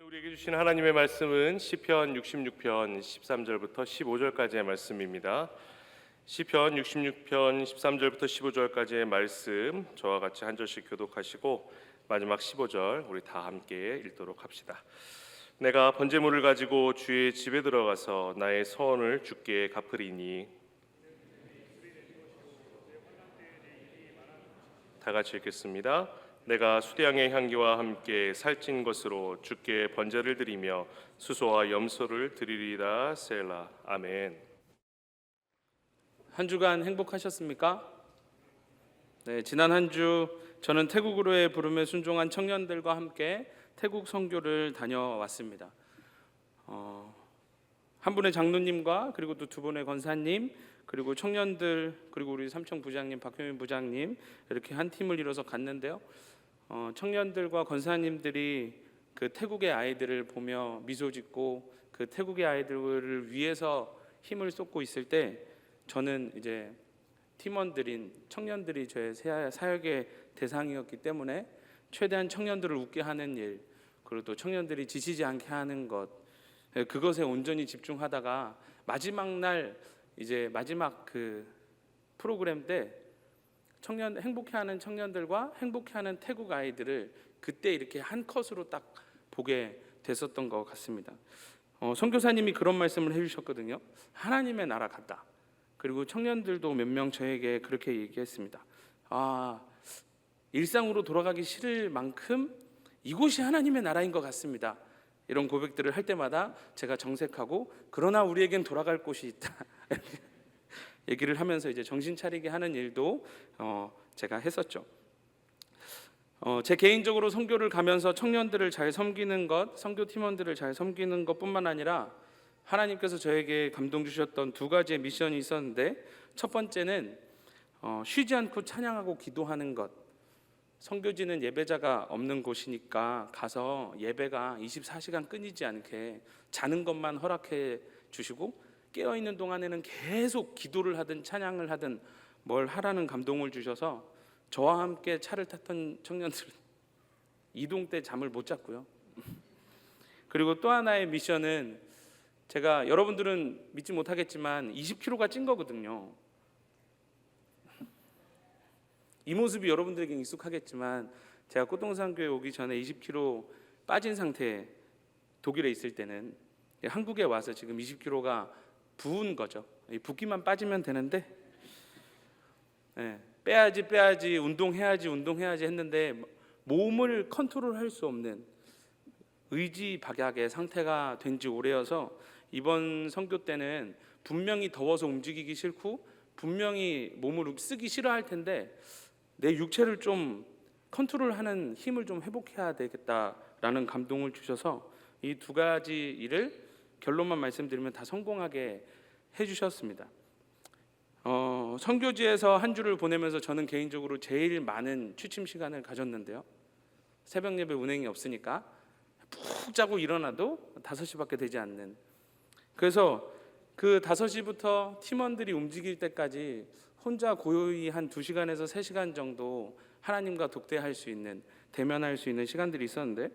우리에게 주신 하나님의 말씀은 시편 66편 13절부터 15절까지의 말씀입니다. 시편 66편 13절부터 15절까지의 말씀 저와 같이 한 절씩 교독하시고 마지막 15절 우리 다 함께 읽도록 합시다. 내가 번제물을 가지고 주의 집에 들어가서 나의 서원을 주께 갚으리니. 다 같이 읽겠습니다. 내가 수량의 향기와 함께 살찐 것으로 주께 번제를 드리며 수소와 염소를 드리리다. 셀라. 아멘. 한 주간 행복하셨습니까? 네, 지난 한 주 저는 태국으로의 부름에 순종한 청년들과 함께 태국 선교를 다녀왔습니다. 한 분의 장로님과 그리고 또 두 분의 권사님 그리고 청년들 그리고 우리 삼청 부장님 박효민 부장님 이렇게 한 팀을 이뤄서 갔는데요. 청년들과 권사님들이 그 태국의 아이들을 보며 미소 짓고 그 태국의 아이들을 위해서 힘을 쏟고 있을 때 저는 이제 팀원들인 청년들이 저의 사역의 대상이었기 때문에 최대한 청년들을 웃게 하는 일 그리고 또 청년들이 지치지 않게 하는 것 그것에 온전히 집중하다가 마지막 날 이제 마지막 그 프로그램 때 행복해하는 청년들과 행복해하는 태국 아이들을 그때 이렇게 한 컷으로 딱 보게 됐었던 것 같습니다. 선교사님이 그런 말씀을 해주셨거든요. 하나님의 나라 같다. 그리고 청년들도 몇 명 저에게 그렇게 얘기했습니다. 일상으로 돌아가기 싫을 만큼 이곳이 하나님의 나라인 것 같습니다. 이런 고백들을 할 때마다 제가 정색하고 그러나 우리에겐 돌아갈 곳이 있다. 얘기를 하면서 이제 정신 차리게 하는 일도 제가 했었죠. 제 개인적으로 선교를 가면서 청년들을 잘 섬기는 것, 선교 팀원들을 잘 섬기는 것뿐만 아니라 하나님께서 저에게 감동 주셨던 두 가지의 미션이 있었는데 첫 번째는 쉬지 않고 찬양하고 기도하는 것. 선교지는 예배자가 없는 곳이니까 가서 예배가 24시간 끊이지 않게 자는 것만 허락해 주시고 깨어있는 동안에는 계속 기도를 하든 찬양을 하든 뭘 하라는 감동을 주셔서 저와 함께 차를 탔던 청년들은 이동 때 잠을 못 잤고요. 그리고 또 하나의 미션은 제가 여러분들은 믿지 못하겠지만 20kg가 찐 거거든요. 이 모습이 여러분들에게 익숙하겠지만 제가 꽃동산교회 오기 전에 20kg 빠진 상태에 독일에 있을 때는 한국에 와서 지금 20kg가 부은 거죠. 붓기만 빠지면 되는데 빼야지 운동해야지 했는데 몸을 컨트롤할 수 없는 의지박약의 상태가 된 지 오래여서 이번 선교 때는 분명히 더워서 움직이기 싫고 분명히 몸을 쓰기 싫어할 텐데 내 육체를 좀 컨트롤하는 힘을 좀 회복해야 되겠다라는 감동을 주셔서 이 두 가지 일을 결론만 말씀드리면 다 성공하게 해주셨습니다. 선교지에서 한 주를 보내면서 저는 개인적으로 제일 많은 취침 시간을 가졌는데요. 새벽 예배 운행이 없으니까 푹 자고 일어나도 5시밖에 되지 않는. 그래서 그 5시부터 팀원들이 움직일 때까지 혼자 고요히 한 2시간에서 3시간 정도 하나님과 독대할 수 있는, 대면할 수 있는 시간들이 있었는데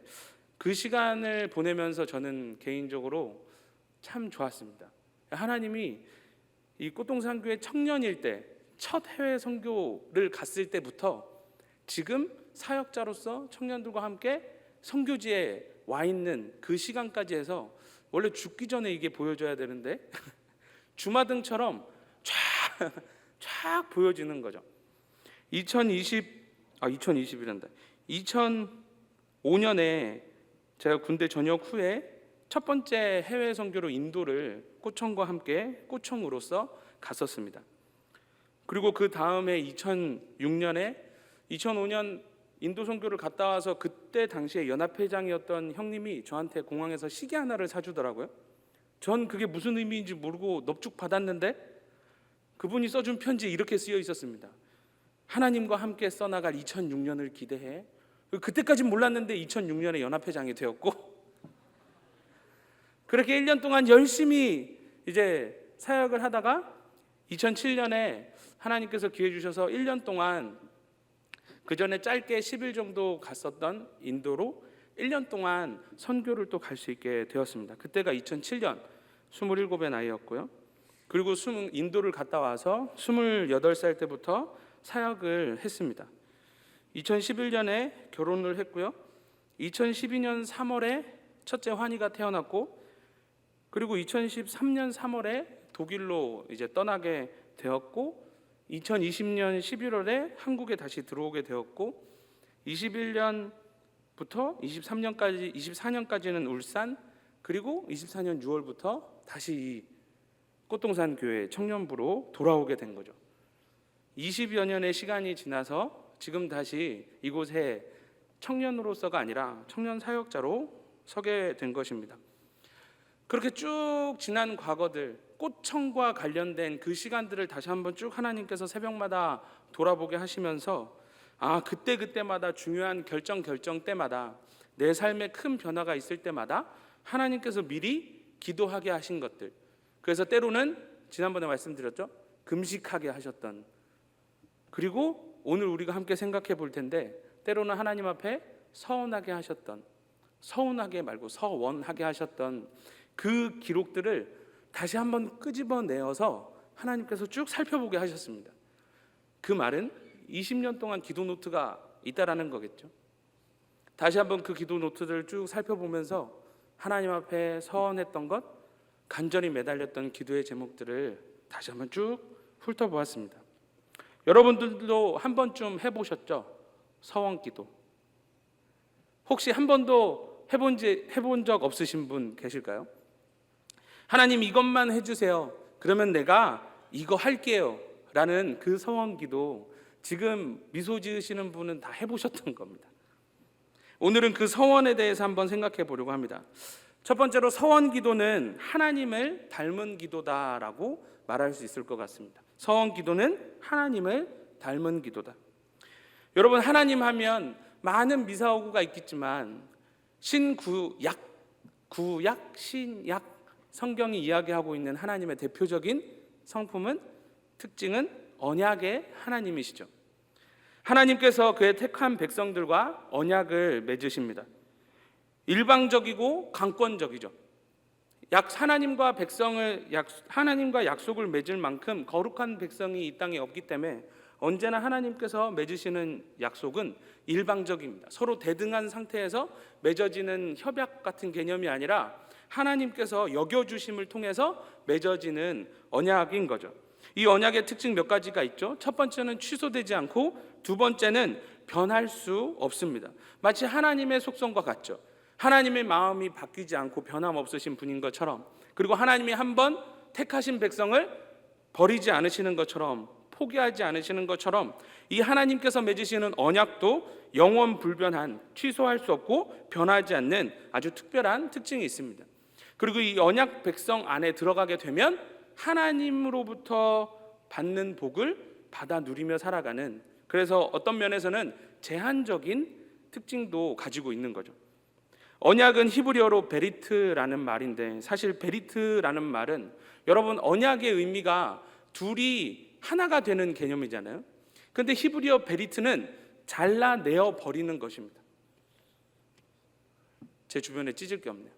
그 시간을 보내면서 저는 개인적으로 참 좋았습니다. 하나님이 이 꽃동산교회 청년일 때 첫 해외 선교를 갔을 때부터 지금 사역자로서 청년들과 함께 선교지에 와 있는 그 시간까지 해서 원래 죽기 전에 이게 보여줘야 되는데 주마등처럼 쫙 보여지는 거죠. 2005년에 제가 군대 전역 후에 첫 번째 해외 선교로 인도를 꼬청과 함께 꼬청으로서 갔었습니다. 그리고 그 다음에 2005년 인도 선교를 갔다 와서 그때 당시에 연합회장이었던 형님이 저한테 공항에서 시계 하나를 사주더라고요. 전 그게 무슨 의미인지 모르고 넙죽 받았는데 그분이 써준 편지에 이렇게 쓰여 있었습니다. 하나님과 함께 써나갈 2006년을 기대해. 그때까진 몰랐는데 2006년에 연합회장이 되었고 그렇게 1년 동안 열심히 이제 사역을 하다가 2007년에 하나님께서 기회 주셔서 1년 동안 그 전에 짧게 10일 정도 갔었던 인도로 1년 동안 선교를 또 갈 수 있게 되었습니다. 그때가 2007년 27의 나이였고요. 그리고 인도를 갔다 와서 28살 때부터 사역을 했습니다. 2011년에 결혼을 했고요. 2012년 3월에 첫째 환희가 태어났고, 그리고 2013년 3월에 독일로 이제 떠나게 되었고, 2020년 11월에 한국에 다시 들어오게 되었고, 21년부터 24년까지는 울산, 그리고 24년 6월부터 다시 이 꽃동산 교회 청년부로 돌아오게 된 거죠. 20여 년의 시간이 지나서 지금 다시 이곳에 청년으로서가 아니라 청년 사역자로 서게 된 것입니다. 그렇게 쭉 지난 과거들, 꽃청과 관련된 그 시간들을 다시 한번 쭉 하나님께서 새벽마다 돌아보게 하시면서 그때마다 중요한 결정 때마다 내 삶에 큰 변화가 있을 때마다 하나님께서 미리 기도하게 하신 것들, 그래서 때로는 지난번에 말씀드렸죠, 금식하게 하셨던, 그리고 오늘 우리가 함께 생각해 볼 텐데 때로는 하나님 앞에 서운하게 하셨던, 서운하게 말고 서원하게 하셨던 그 기록들을 다시 한번 끄집어내어서 하나님께서 쭉 살펴보게 하셨습니다. 그 말은 20년 동안 기도 노트가 있다라는 거겠죠. 다시 한번 그 기도 노트들을 쭉 살펴보면서 하나님 앞에 서원했던 것, 간절히 매달렸던 기도의 제목들을 다시 한번 쭉 훑어보았습니다. 여러분들도 한 번쯤 해보셨죠? 서원기도. 혹시 한 번도 해본 적 없으신 분 계실까요? 하나님 이것만 해주세요, 그러면 내가 이거 할게요 라는 그 서원기도 지금 미소 지으시는 분은 다 해보셨던 겁니다. 오늘은 그 서원에 대해서 한번 생각해 보려고 합니다. 첫 번째로 서원기도는 하나님을 닮은 기도다라고 말할 수 있을 것 같습니다. 서원기도는 하나님을 닮은 기도다. 여러분, 하나님 하면 많은 미사오구가 있겠지만 신구약, 구약, 신약 성경이 이야기하고 있는 하나님의 대표적인 성품은, 특징은 언약의 하나님이시죠. 하나님께서 그의 택한 백성들과 언약을 맺으십니다. 일방적이고 강권적이죠. 하나님과 약속을 맺을 만큼 거룩한 백성이 이 땅에 없기 때문에 언제나 하나님께서 맺으시는 약속은 일방적입니다. 서로 대등한 상태에서 맺어지는 협약 같은 개념이 아니라 하나님께서 여겨주심을 통해서 맺어지는 언약인 거죠. 이 언약의 특징 몇 가지가 있죠. 첫 번째는 취소되지 않고, 두 번째는 변할 수 없습니다. 마치 하나님의 속성과 같죠. 하나님의 마음이 바뀌지 않고 변함없으신 분인 것처럼, 그리고 하나님이 한번 택하신 백성을 버리지 않으시는 것처럼, 포기하지 않으시는 것처럼 이 하나님께서 맺으시는 언약도 영원 불변한, 취소할 수 없고 변하지 않는 아주 특별한 특징이 있습니다. 그리고 이 언약 백성 안에 들어가게 되면 하나님으로부터 받는 복을 받아 누리며 살아가는, 그래서 어떤 면에서는 제한적인 특징도 가지고 있는 거죠. 언약은 히브리어로 베리트라는 말인데, 사실 베리트라는 말은 여러분 언약의 의미가 둘이 하나가 되는 개념이잖아요. 그런데 히브리어 베리트는 잘라내어 버리는 것입니다. 제 주변에 찢을 게 없네요.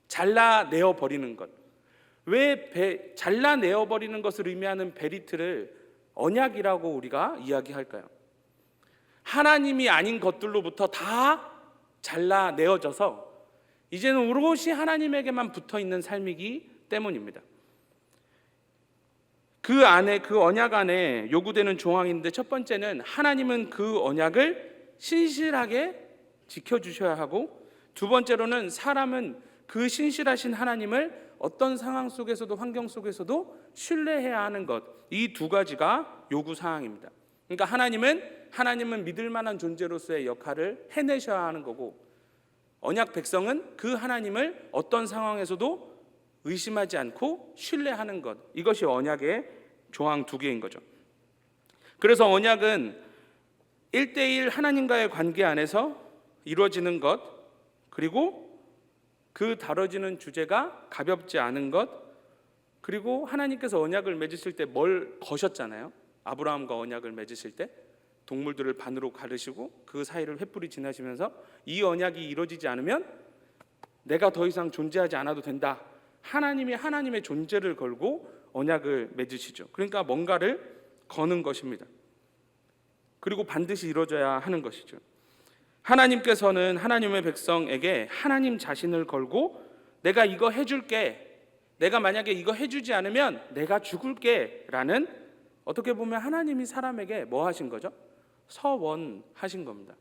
잘라내어 버리는 것. 왜 잘라내어 버리는 것을 의미하는 베리트를 언약이라고 우리가 이야기할까요? 하나님이 아닌 것들로부터 다 잘라내어져서 이제는 오롯이 하나님에게만 붙어있는 삶이기 때문입니다. 그 안에, 그 언약 안에 요구되는 조항인데, 첫 번째는 하나님은 그 언약을 신실하게 지켜주셔야 하고, 두 번째로는 사람은 그 신실하신 하나님을 어떤 상황 속에서도, 환경 속에서도 신뢰해야 하는 것, 이 두 가지가 요구사항입니다. 그러니까 하나님은 믿을 만한 존재로서의 역할을 해내셔야 하는 거고, 언약 백성은 그 하나님을 어떤 상황에서도 의심하지 않고 신뢰하는 것, 이것이 언약의 조항 두 개인 거죠. 그래서 언약은 1대1 하나님과의 관계 안에서 이루어지는 것, 그리고 그 다뤄지는 주제가 가볍지 않은 것, 그리고 하나님께서 언약을 맺으실 때 뭘 거셨잖아요. 아브라함과 언약을 맺으실 때 동물들을 반으로 가르시고 그 사이를 횃불이 지나시면서 이 언약이 이루어지지 않으면 내가 더 이상 존재하지 않아도 된다. 하나님이 하나님의 존재를 걸고 언약을 맺으시죠. 그러니까 뭔가를 거는 것입니다. 그리고 반드시 이루어져야 하는 것이죠. 하나님께서는 하나님의 백성에게 하나님 자신을 걸고 내가 이거 해줄게, 내가 만약에 이거 해주지 않으면 내가 죽을게 라는, 어떻게 보면 하나님이 사람에게 뭐 하신 거죠? 서원하신 겁니다.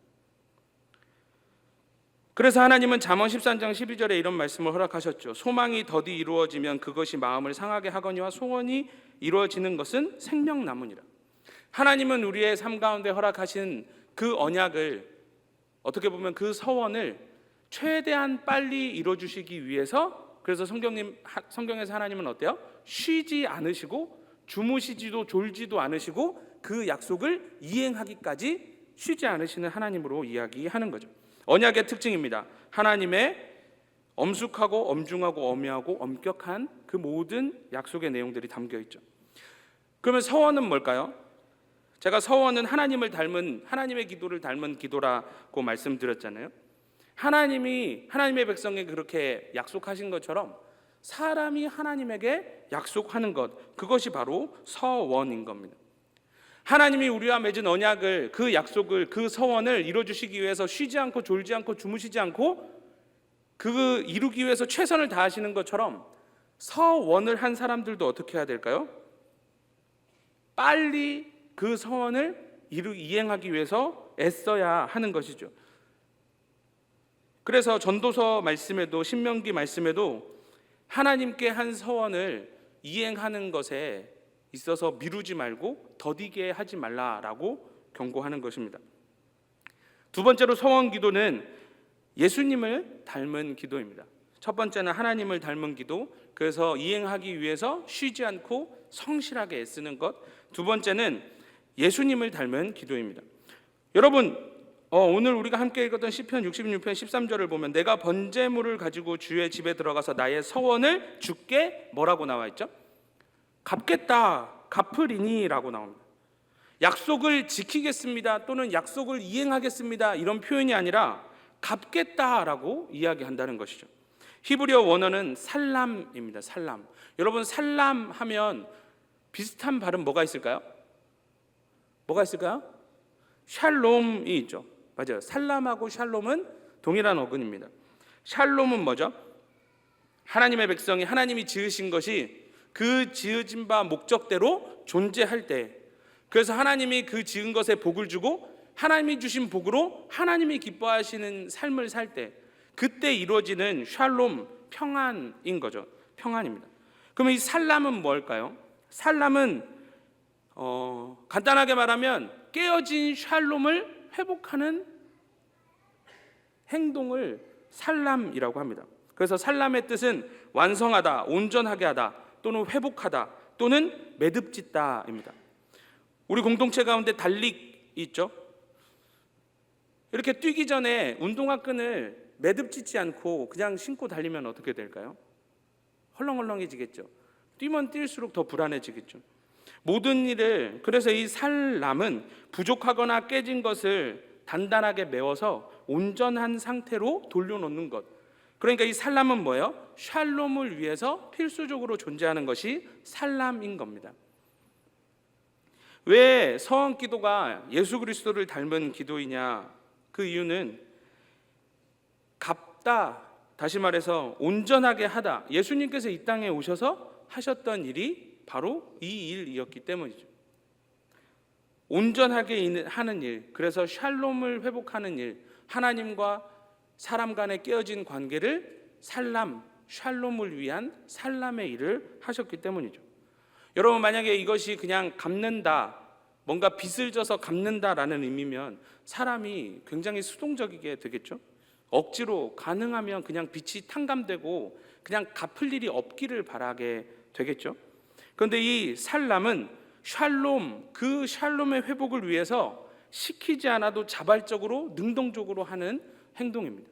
그래서 하나님은 잠언 13장 12절에 이런 말씀을 허락하셨죠. 소망이 더디 이루어지면 그것이 마음을 상하게 하거니와 소원이 이루어지는 것은 생명나무니라. 하나님은 우리의 삶 가운데 허락하신 그 언약을, 어떻게 보면 그 서원을 최대한 빨리 이루어주시기 위해서, 그래서 성경에서 하나님은 어때요? 쉬지 않으시고 주무시지도 졸지도 않으시고 그 약속을 이행하기까지 쉬지 않으시는 하나님으로 이야기하는 거죠. 언약의 특징입니다. 하나님의 엄숙하고 엄중하고 엄하고 엄격한 그 모든 약속의 내용들이 담겨 있죠. 그러면 서원은 뭘까요? 제가 서원은 하나님을 닮은, 하나님의 기도를 닮은 기도라고 말씀드렸잖아요. 하나님이 하나님의 백성에게 그렇게 약속하신 것처럼 사람이 하나님에게 약속하는 것, 그것이 바로 서원인 겁니다. 하나님이 우리와 맺은 언약을, 그 약속을, 그 서원을 이루어주시기 위해서 쉬지 않고 졸지 않고 주무시지 않고 그 이루기 위해서 최선을 다하시는 것처럼 서원을 한 사람들도 어떻게 해야 될까요? 빨리 그 서원을 이행하기 위해서 애써야 하는 것이죠. 그래서 전도서 말씀에도, 신명기 말씀에도 하나님께 한 서원을 이행하는 것에 있어서 미루지 말고 더디게 하지 말라라고 경고하는 것입니다. 두 번째로 서원 기도는 예수님을 닮은 기도입니다. 첫 번째는 하나님을 닮은 기도, 그래서 이행하기 위해서 쉬지 않고 성실하게 애쓰는 것. 두 번째는 예수님을 닮은 기도입니다. 여러분, 오늘 우리가 함께 읽었던 시편 66편 13절을 보면 내가 번제물을 가지고 주의 집에 들어가서 나의 서원을 주께 뭐라고 나와 있죠? 갚겠다, 갚으리니 라고 나옵니다. 약속을 지키겠습니다 또는 약속을 이행하겠습니다 이런 표현이 아니라 갚겠다라고 이야기한다는 것이죠. 히브리어 원어는 살람입니다. 살람. 여러분, 살람 하면 비슷한 발음 뭐가 있을까요? 뭐가 있을까요? 샬롬이 있죠. 맞아요. 살람하고 샬롬은 동일한 어근입니다. 샬롬은 뭐죠? 하나님의 백성이 하나님이 지으신 것이 그 지어진 바 목적대로 존재할 때, 그래서 하나님이 그 지은 것에 복을 주고 하나님이 주신 복으로 하나님이 기뻐하시는 삶을 살 때, 그때 이루어지는 샬롬, 평안인 거죠. 평안입니다. 그러면 이 살람은 뭘까요? 살람은 간단하게 말하면 깨어진 샬롬을 회복하는 행동을 살람이라고 합니다. 그래서 살람의 뜻은 완성하다, 온전하게 하다, 또는 회복하다, 또는 매듭짓다입니다. 우리 공동체 가운데 달릭이 있죠. 이렇게 뛰기 전에 운동화 끈을 매듭짓지 않고 그냥 신고 달리면 어떻게 될까요? 헐렁헐렁해지겠죠. 뛰면 뛸수록 더 불안해지겠죠. 모든 일을, 그래서 이 살람은 부족하거나 깨진 것을 단단하게 메워서 온전한 상태로 돌려놓는 것. 그러니까 이 살람은 뭐예요? 샬롬을 위해서 필수적으로 존재하는 것이 살람인 겁니다. 왜 서원 기도가 예수 그리스도를 닮은 기도이냐? 그 이유는 갚다, 다시 말해서 온전하게 하다, 예수님께서 이 땅에 오셔서 하셨던 일이 바로 이 일이었기 때문이죠. 온전하게 하는 일, 그래서 샬롬을 회복하는 일, 하나님과 사람 간의 깨어진 관계를 살람, 샬롬을 위한 살람의 일을 하셨기 때문이죠. 여러분, 만약에 이것이 그냥 갚는다, 뭔가 빚을 져서 갚는다라는 의미면 사람이 굉장히 수동적이게 되겠죠. 억지로, 가능하면 그냥 빚이 탕감되고 그냥 갚을 일이 없기를 바라게 되겠죠. 그런데 이 살람은 샬롬, 그 샬롬의 회복을 위해서 시키지 않아도 자발적으로, 능동적으로 하는 행동입니다.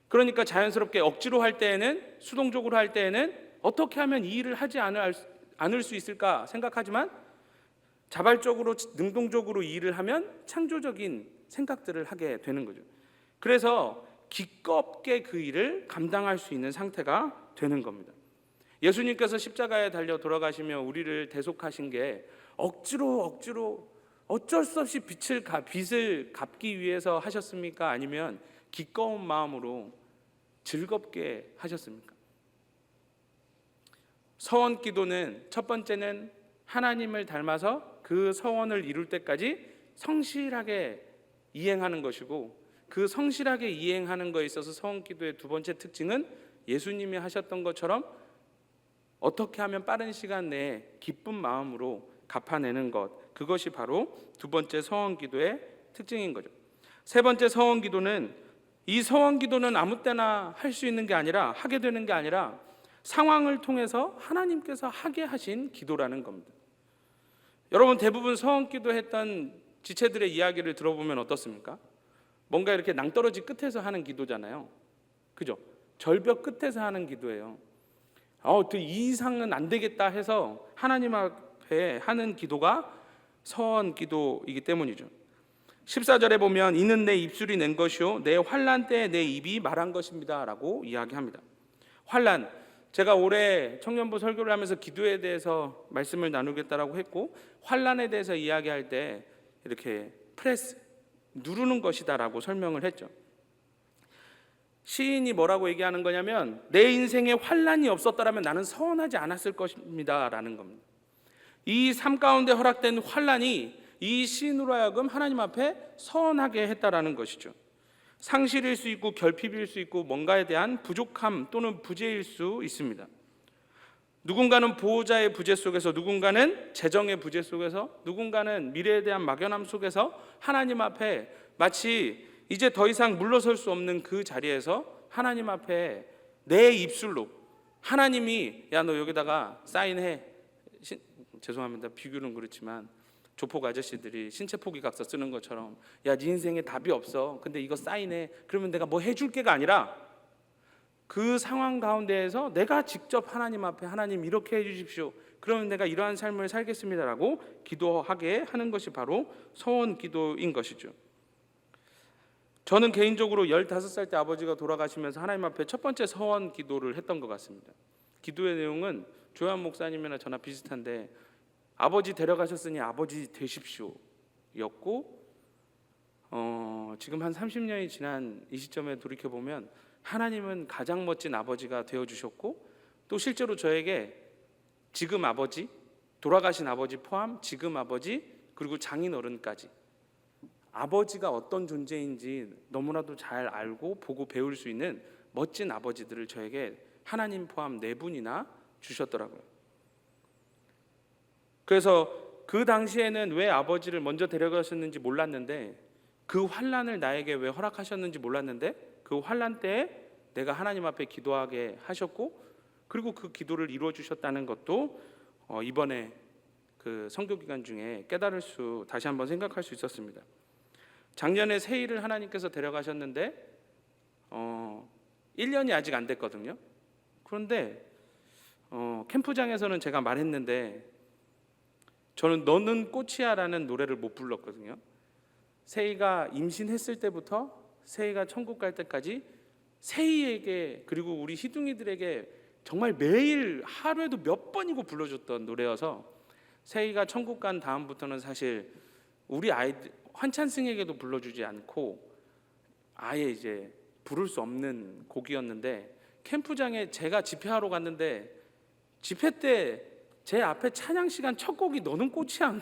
그러니까 자연스럽게 억지로 할 때에는, 수동적으로 할 때에는 어떻게 하면 이 일을 하지 않을 수 있을까 생각하지만 자발적으로 능동적으로 일을 하면 창조적인 생각들을 하게 되는 거죠. 그래서 기꺼게 그 일을 감당할 수 있는 상태가 되는 겁니다. 예수님께서 십자가에 달려 돌아가시며 우리를 대속하신 게 억지로 어쩔 수 없이 빚을 갚기 위해서 하셨습니까? 아니면 기꺼운 마음으로 즐겁게 하셨습니까? 서원 기도는 첫 번째는 하나님을 닮아서 그 서원을 이룰 때까지 성실하게 이행하는 것이고, 그 성실하게 이행하는 것에 있어서 서원 기도의 두 번째 특징은 예수님이 하셨던 것처럼 어떻게 하면 빠른 시간 내에 기쁜 마음으로 갚아내는 것, 그것이 바로 두 번째 서원 기도의 특징인 거죠. 세 번째 서원 기도는, 이 서원 기도는 아무 때나 할 수 있는 게 아니라, 하게 되는 게 아니라 상황을 통해서 하나님께서 하게 하신 기도라는 겁니다. 여러분, 대부분 서원 기도했던 지체들의 이야기를 들어보면 어떻습니까? 뭔가 이렇게 낭떠러지 끝에서 하는 기도잖아요. 그죠? 절벽 끝에서 하는 기도예요. 또 이 이상은 안 되겠다 해서 하나님 앞에 하는 기도가 서원 기도이기 때문이죠. 14절에 보면 이는 내 입술이 낸 것이요 내 환난 때에 내 입이 말한 것입니다 라고 이야기합니다. 환난, 제가 올해 청년부 설교를 하면서 기도에 대해서 말씀을 나누겠다라고 했고, 환난에 대해서 이야기할 때 이렇게 프레스, 누르는 것이다라고 설명을 했죠. 시인이 뭐라고 얘기하는 거냐면, 내 인생에 환난이 없었다면 나는 서원하지 않았을 것입니다 라는 겁니다. 이 삶 가운데 허락된 환난이 이 시인으로 하여금 하나님 앞에 서원하게 했다라는 것이죠. 상실일 수 있고 결핍일 수 있고 뭔가에 대한 부족함 또는 부재일 수 있습니다. 누군가는 보호자의 부재 속에서, 누군가는 재정의 부재 속에서, 누군가는 미래에 대한 막연함 속에서 하나님 앞에 마치 이제 더 이상 물러설 수 없는 그 자리에서 하나님 앞에 내 입술로 하나님이 야 너 여기다가 사인해, 죄송합니다 비교는 그렇지만 조폭 아저씨들이 신체 포기각서 쓰는 것처럼 야 네 인생에 답이 없어 근데 이거 사인해 그러면 내가 뭐 해줄 게가 아니라, 그 상황 가운데에서 내가 직접 하나님 앞에 하나님 이렇게 해주십시오 그러면 내가 이러한 삶을 살겠습니다라고 기도하게 하는 것이 바로 서원 기도인 것이죠. 저는 개인적으로 15살 때 아버지가 돌아가시면서 하나님 앞에 첫 번째 서원 기도를 했던 것 같습니다. 기도의 내용은 조한 목사님이나 저나 비슷한데, 아버지 데려가셨으니 아버지 되십시오 였고, 지금 한 30년이 지난 이 시점에 돌이켜보면 하나님은 가장 멋진 아버지가 되어주셨고, 또 실제로 저에게 지금 아버지, 돌아가신 아버지 포함 지금 아버지, 그리고 장인어른까지 아버지가 어떤 존재인지 너무나도 잘 알고 보고 배울 수 있는 멋진 아버지들을 저에게 하나님 포함 4분이나 주셨더라고요. 그래서 그 당시에는 왜 아버지를 먼저 데려가셨는지 몰랐는데, 그 환난을 나에게 왜 허락하셨는지 몰랐는데, 그 환난 때에 내가 하나님 앞에 기도하게 하셨고, 그리고 그 기도를 이루어 주셨다는 것도 이번에 그 선교 기간 중에 다시 한번 생각할 수 있었습니다. 작년에 세일을 하나님께서 데려가셨는데 1년이 아직 안 됐거든요. 그런데 캠프장에서는 제가 말했는데, 저는 너는 꽃이야라는 노래를 못 불렀거든요. 세이가 임신했을 때부터 세이가 천국 갈 때까지 세이에게, 그리고 우리 희둥이들에게 정말 매일 하루에도 몇 번이고 불러줬던 노래여서, 세이가 천국 간 다음부터는 사실 우리 아이들 환찬승에게도 불러주지 않고 아예 이제 부를 수 없는 곡이었는데, 캠프장에 제가 집회하러 갔는데 집회 때 제 앞에 찬양 시간 첫 곡이 너는 꽃이야.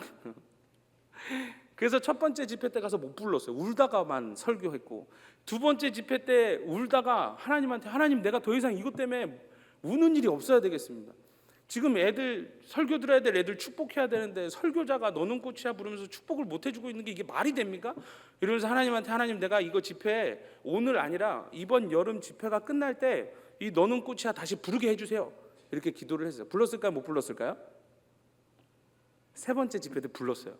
그래서 첫 번째 집회 때 가서 못 불렀어요. 울다가만 설교했고, 두 번째 집회 때 울다가 하나님한테 하나님 내가 더 이상 이것 때문에 우는 일이 없어야 되겠습니다. 지금 애들 설교 들어야 될 애들 축복해야 되는데 설교자가 너는 꽃이야 부르면서 축복을 못 해주고 있는 게 이게 말이 됩니까? 이러면서 하나님한테 하나님 내가 이거 집회 오늘 아니라 이번 여름 집회가 끝날 때 이 너는 꽃이야 다시 부르게 해주세요. 이렇게 기도를 했어요. 불렀을까요? 못 불렀을까요? 세 번째 집회 때 불렀어요.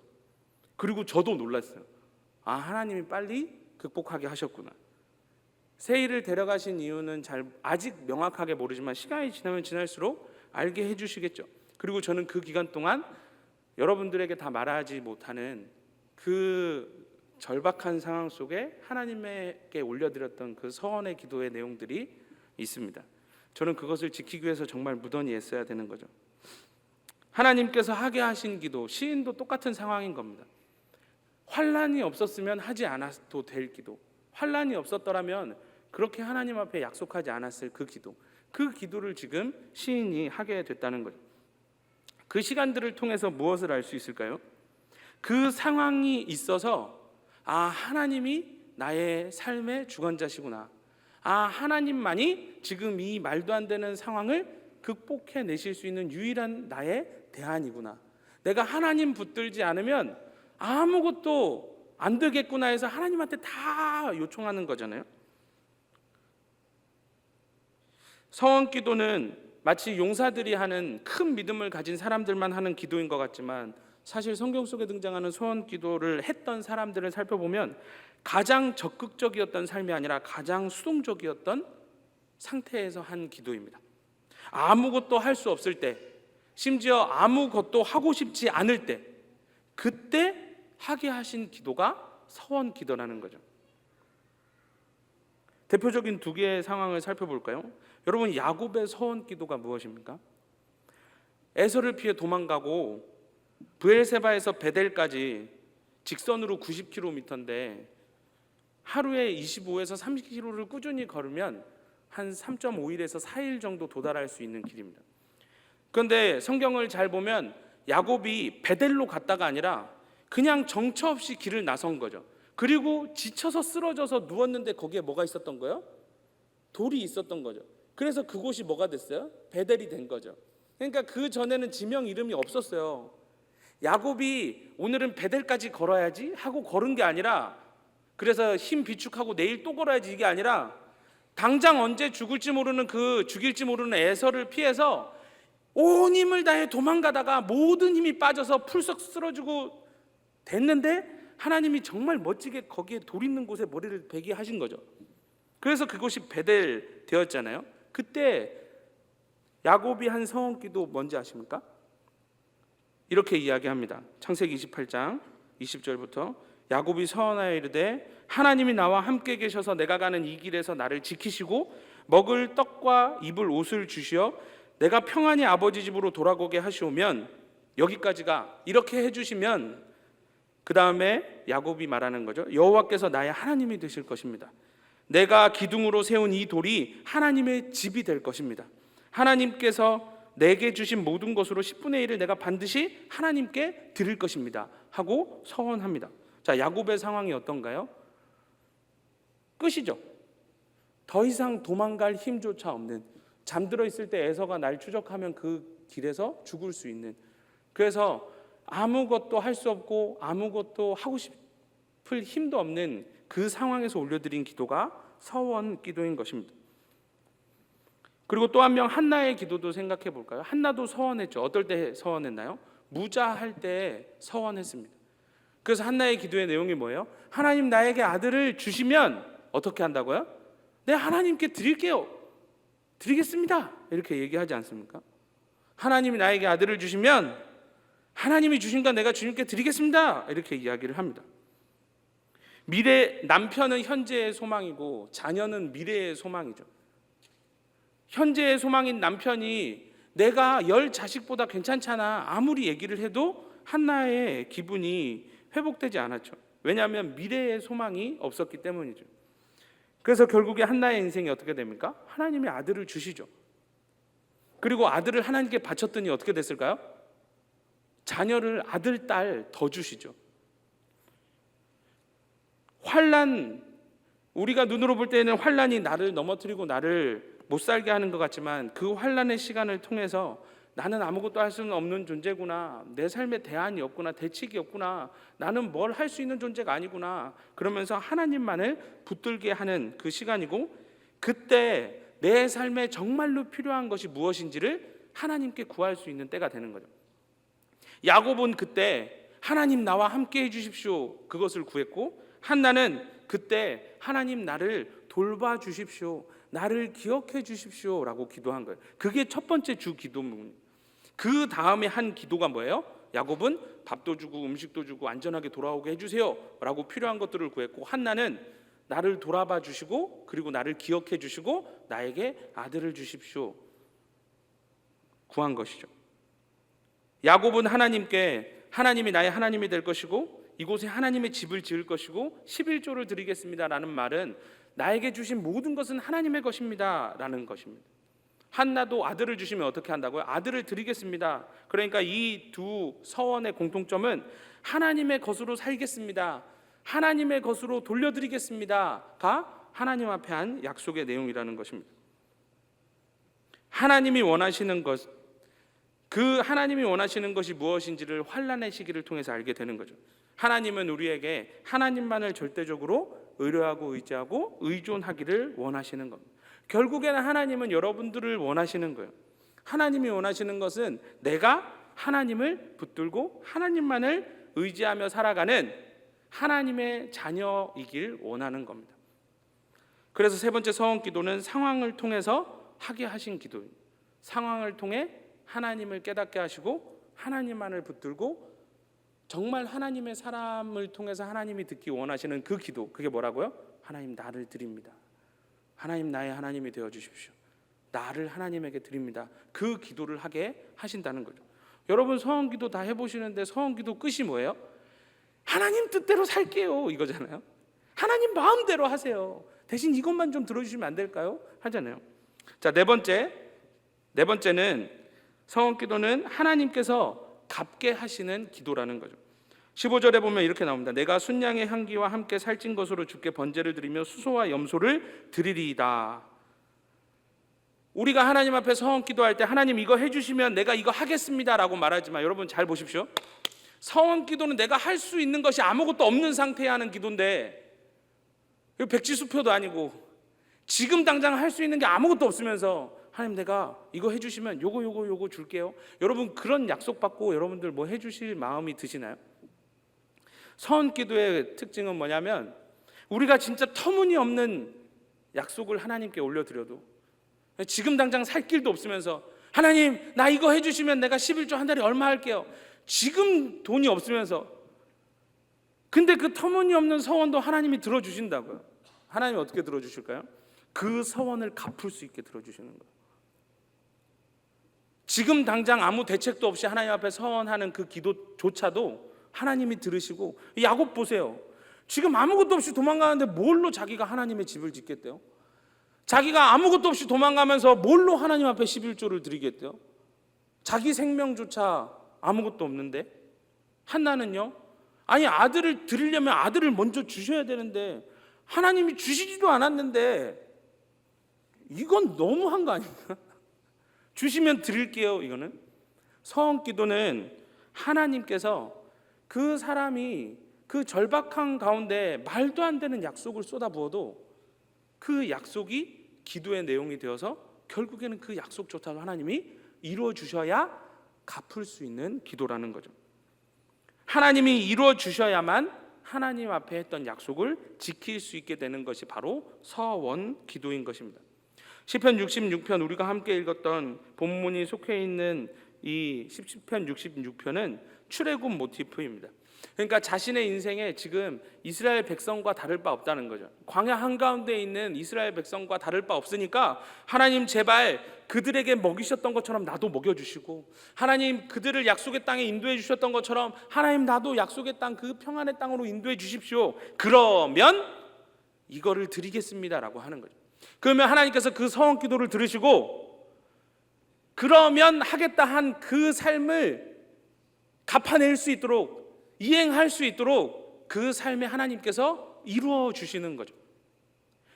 그리고 저도 놀랐어요. 아, 하나님이 빨리 극복하게 하셨구나. 세이를 데려가신 이유는 아직 명확하게 모르지만 시간이 지나면 지날수록 알게 해주시겠죠. 그리고 저는 그 기간 동안 여러분들에게 다 말하지 못하는 그 절박한 상황 속에 하나님께 올려드렸던 그 서원의 기도의 내용들이 있습니다. 저는 그것을 지키기 위해서 정말 무던히 애써야 되는 거죠. 하나님께서 하게 하신 기도, 시인도 똑같은 상황인 겁니다. 환난이 없었으면 하지 않아도 될 기도, 환난이 없었더라면 그렇게 하나님 앞에 약속하지 않았을 그 기도, 그 기도를 지금 시인이 하게 됐다는 거죠. 그 시간들을 통해서 무엇을 알 수 있을까요? 그 상황이 있어서 하나님이 나의 삶의 주관자시구나, 하나님만이 지금 이 말도 안 되는 상황을 극복해 내실 수 있는 유일한 나의 대안이구나, 내가 하나님 붙들지 않으면 아무것도 안 되겠구나 해서 하나님한테 다 요청하는 거잖아요. 서원 기도는 마치 용사들이 하는 큰 믿음을 가진 사람들만 하는 기도인 것 같지만, 사실 성경 속에 등장하는 소원 기도를 했던 사람들을 살펴보면 가장 적극적이었던 삶이 아니라 가장 수동적이었던 상태에서 한 기도입니다. 아무것도 할 수 없을 때, 심지어 아무것도 하고 싶지 않을 때, 그때 하게 하신 기도가 서원 기도라는 거죠. 대표적인 두 개의 상황을 살펴볼까요? 여러분, 야곱의 서원 기도가 무엇입니까? 에서를 피해 도망가고 브엘세바에서 베델까지 직선으로 90km인데 하루에 25에서 30km를 꾸준히 걸으면 한 3.5일에서 4일 정도 도달할 수 있는 길입니다. 그런데 성경을 잘 보면 야곱이 베델로 갔다가 아니라 그냥 정처 없이 길을 나선 거죠. 그리고 지쳐서 쓰러져서 누웠는데 거기에 뭐가 있었던 거예요? 돌이 있었던 거죠. 그래서 그곳이 뭐가 됐어요? 베델이 된 거죠. 그러니까 그 전에는 지명 이름이 없었어요. 야곱이 오늘은 베델까지 걸어야지 하고 걸은 게 아니라, 그래서 힘 비축하고 내일 또 걸어야지 이게 아니라, 당장 언제 죽을지 모르는 죽일지 모르는 에서를 피해서 온 힘을 다해 도망가다가 모든 힘이 빠져서 풀썩 쓰러지고 됐는데 하나님이 정말 멋지게 거기에 돌 있는 곳에 머리를 베게 하신 거죠. 그래서 그곳이 베델 되었잖아요. 그때 야곱이 한 서원 기도 뭔지 아십니까? 이렇게 이야기합니다. 창세기 28장 20절부터 야곱이 서원하여 이르되 하나님이 나와 함께 계셔서 내가 가는 이 길에서 나를 지키시고 먹을 떡과 입을 옷을 주시어 내가 평안히 아버지 집으로 돌아오게 하시오면, 여기까지가 이렇게 해주시면 그 다음에 야곱이 말하는 거죠. 여호와께서 나의 하나님이 되실 것입니다. 내가 기둥으로 세운 이 돌이 하나님의 집이 될 것입니다. 하나님께서 내게 주신 모든 것으로 10분의 1을 내가 반드시 하나님께 드릴 것입니다 하고 서원합니다. 자, 야곱의 상황이 어떤가요? 끝이죠. 더 이상 도망갈 힘조차 없는, 잠들어 있을 때 에서가 날 추적하면 그 길에서 죽을 수 있는, 그래서 아무것도 할 수 없고 아무것도 하고 싶을 힘도 없는 그 상황에서 올려드린 기도가 서원 기도인 것입니다. 그리고 또 한 명, 한나의 기도도 생각해 볼까요? 한나도 서원했죠. 어떨 때 서원했나요? 무자할 때 서원했습니다. 그래서 한나의 기도의 내용이 뭐예요? 하나님 나에게 아들을 주시면 어떻게 한다고요? 네, 하나님께 드릴게요, 드리겠습니다, 이렇게 얘기하지 않습니까? 하나님이 나에게 아들을 주시면 하나님이 주신 건 내가 주님께 드리겠습니다, 이렇게 이야기를 합니다. 남편은 현재의 소망이고 자녀는 미래의 소망이죠. 현재의 소망인 남편이 내가 10자식보다 괜찮잖아 아무리 얘기를 해도 한나의 기분이 회복되지 않았죠. 왜냐하면 미래의 소망이 없었기 때문이죠. 그래서 결국에 한나의 인생이 어떻게 됩니까? 하나님이 아들을 주시죠. 그리고 아들을 하나님께 바쳤더니 어떻게 됐을까요? 자녀를 아들, 딸 더 주시죠. 환난, 우리가 눈으로 볼 때는 환난이 나를 넘어뜨리고 나를 못 살게 하는 것 같지만, 그 환난의 시간을 통해서 나는 아무것도 할 수는 없는 존재구나, 내 삶에 대안이 없구나, 대책이 없구나, 나는 뭘 할 수 있는 존재가 아니구나, 그러면서 하나님만을 붙들게 하는 그 시간이고, 그때 내 삶에 정말로 필요한 것이 무엇인지를 하나님께 구할 수 있는 때가 되는 거죠. 야곱은 그때 하나님 나와 함께 해주십시오 그것을 구했고, 한나는 그때 하나님 나를 돌봐주십시오, 나를 기억해 주십시오 라고 기도한 거예요. 그게 첫 번째 주 기도문입니다. 그 다음에 한 기도가 뭐예요? 야곱은 밥도 주고 음식도 주고 안전하게 돌아오게 해주세요 라고 필요한 것들을 구했고, 한나는 나를 돌아봐 주시고 그리고 나를 기억해 주시고 나에게 아들을 주십시오 구한 것이죠. 야곱은 하나님께 하나님이 나의 하나님이 될 것이고 이곳에 하나님의 집을 지을 것이고 11조를 드리겠습니다 라는 말은 나에게 주신 모든 것은 하나님의 것입니다 라는 것입니다. 한나도 아들을 주시면 어떻게 한다고요? 아들을 드리겠습니다. 그러니까 이 두 서원의 공통점은 하나님의 것으로 살겠습니다, 하나님의 것으로 돌려드리겠습니다가 하나님 앞에 한 약속의 내용이라는 것입니다. 하나님이 원하시는 것, 그 하나님이 원하시는 것이 무엇인지를 환난의 시기를 통해서 알게 되는 거죠. 하나님은 우리에게 하나님만을 절대적으로 의뢰하고 의지하고 의존하기를 원하시는 겁니다. 결국에는 하나님은 여러분들을 원하시는 거예요. 하나님이 원하시는 것은 내가 하나님을 붙들고 하나님만을 의지하며 살아가는 하나님의 자녀이길 원하는 겁니다. 그래서 세 번째 서원 기도는 상황을 통해서 하게 하신 기도입니다. 상황을 통해 하나님을 깨닫게 하시고 하나님만을 붙들고 정말 하나님의 사람을 통해서 하나님이 듣기 원하시는 그 기도, 그게 뭐라고요? 하나님 나를 드립니다, 하나님 나의 하나님이 되어 주십시오, 나를 하나님에게 드립니다. 그 기도를 하게 하신다는 거죠. 여러분 서원 기도 다 해보시는데 서원 기도 끝이 뭐예요? 하나님 뜻대로 살게요 이거잖아요. 하나님 마음대로 하세요, 대신 이것만 좀 들어주시면 안 될까요? 하잖아요. 자, 네 번째는 서원 기도는 하나님께서 갚게 하시는 기도라는 거죠. 15절에 보면 이렇게 나옵니다. 내가 순양의 향기와 함께 살찐 것으로 주께 번제를 드리며 수소와 염소를 드리리이다. 우리가 하나님 앞에 서원 기도할 때 하나님 이거 해주시면 내가 이거 하겠습니다 라고 말하지만, 여러분 잘 보십시오. 서원 기도는 내가 할 수 있는 것이 아무것도 없는 상태에 하는 기도인데, 이거 백지수표도 아니고 지금 당장 할 수 있는 게 아무것도 없으면서 하나님 내가 이거 해주시면 요거 줄게요. 여러분 그런 약속 받고 여러분들 뭐 해주실 마음이 드시나요? 서원 기도의 특징은 뭐냐면 우리가 진짜 터무니없는 약속을 하나님께 올려드려도 지금 당장 살 길도 없으면서 하나님 나 이거 해주시면 내가 11조 한 달에 얼마 할게요, 지금 돈이 없으면서, 근데 그 터무니없는 서원도 하나님이 들어주신다고요. 하나님이 어떻게 들어주실까요? 그 서원을 갚을 수 있게 들어주시는 거예요. 지금 당장 아무 대책도 없이 하나님 앞에 서원하는 그 기도조차도 하나님이 들으시고, 야곱 보세요. 지금 아무것도 없이 도망가는데 뭘로 자기가 하나님의 집을 짓겠대요? 자기가 아무것도 없이 도망가면서 뭘로 하나님 앞에 11조를 드리겠대요? 자기 생명조차 아무것도 없는데. 한나는요, 아니 아들을 드리려면 아들을 먼저 주셔야 되는데 하나님이 주시지도 않았는데 이건 너무한 거 아닌가? 주시면 드릴게요. 이거는 서원 기도는 하나님께서 그 사람이 그 절박한 가운데 말도 안 되는 약속을 쏟아부어도 그 약속이 기도의 내용이 되어서 결국에는 그 약속조차도 하나님이 이루어 주셔야 갚을 수 있는 기도라는 거죠. 하나님이 이루어 주셔야만 하나님 앞에 했던 약속을 지킬 수 있게 되는 것이 바로 서원 기도인 것입니다. 시편 66편, 우리가 함께 읽었던 본문이 속해 있는 이 시편 66편은 출애굽 모티프입니다. 그러니까 자신의 인생에 지금 이스라엘 백성과 다를 바 없다는 거죠. 광야 한가운데 있는 이스라엘 백성과 다를 바 없으니까 하나님 제발 그들에게 먹이셨던 것처럼 나도 먹여주시고, 하나님 그들을 약속의 땅에 인도해 주셨던 것처럼 하나님 나도 약속의 땅, 그 평안의 땅으로 인도해 주십시오. 그러면 이거를 드리겠습니다라고 하는 거죠. 그러면 하나님께서 그 서원 기도를 들으시고 그러면 하겠다 한 그 삶을 갚아낼 수 있도록, 이행할 수 있도록 그 삶에 하나님께서 이루어 주시는 거죠.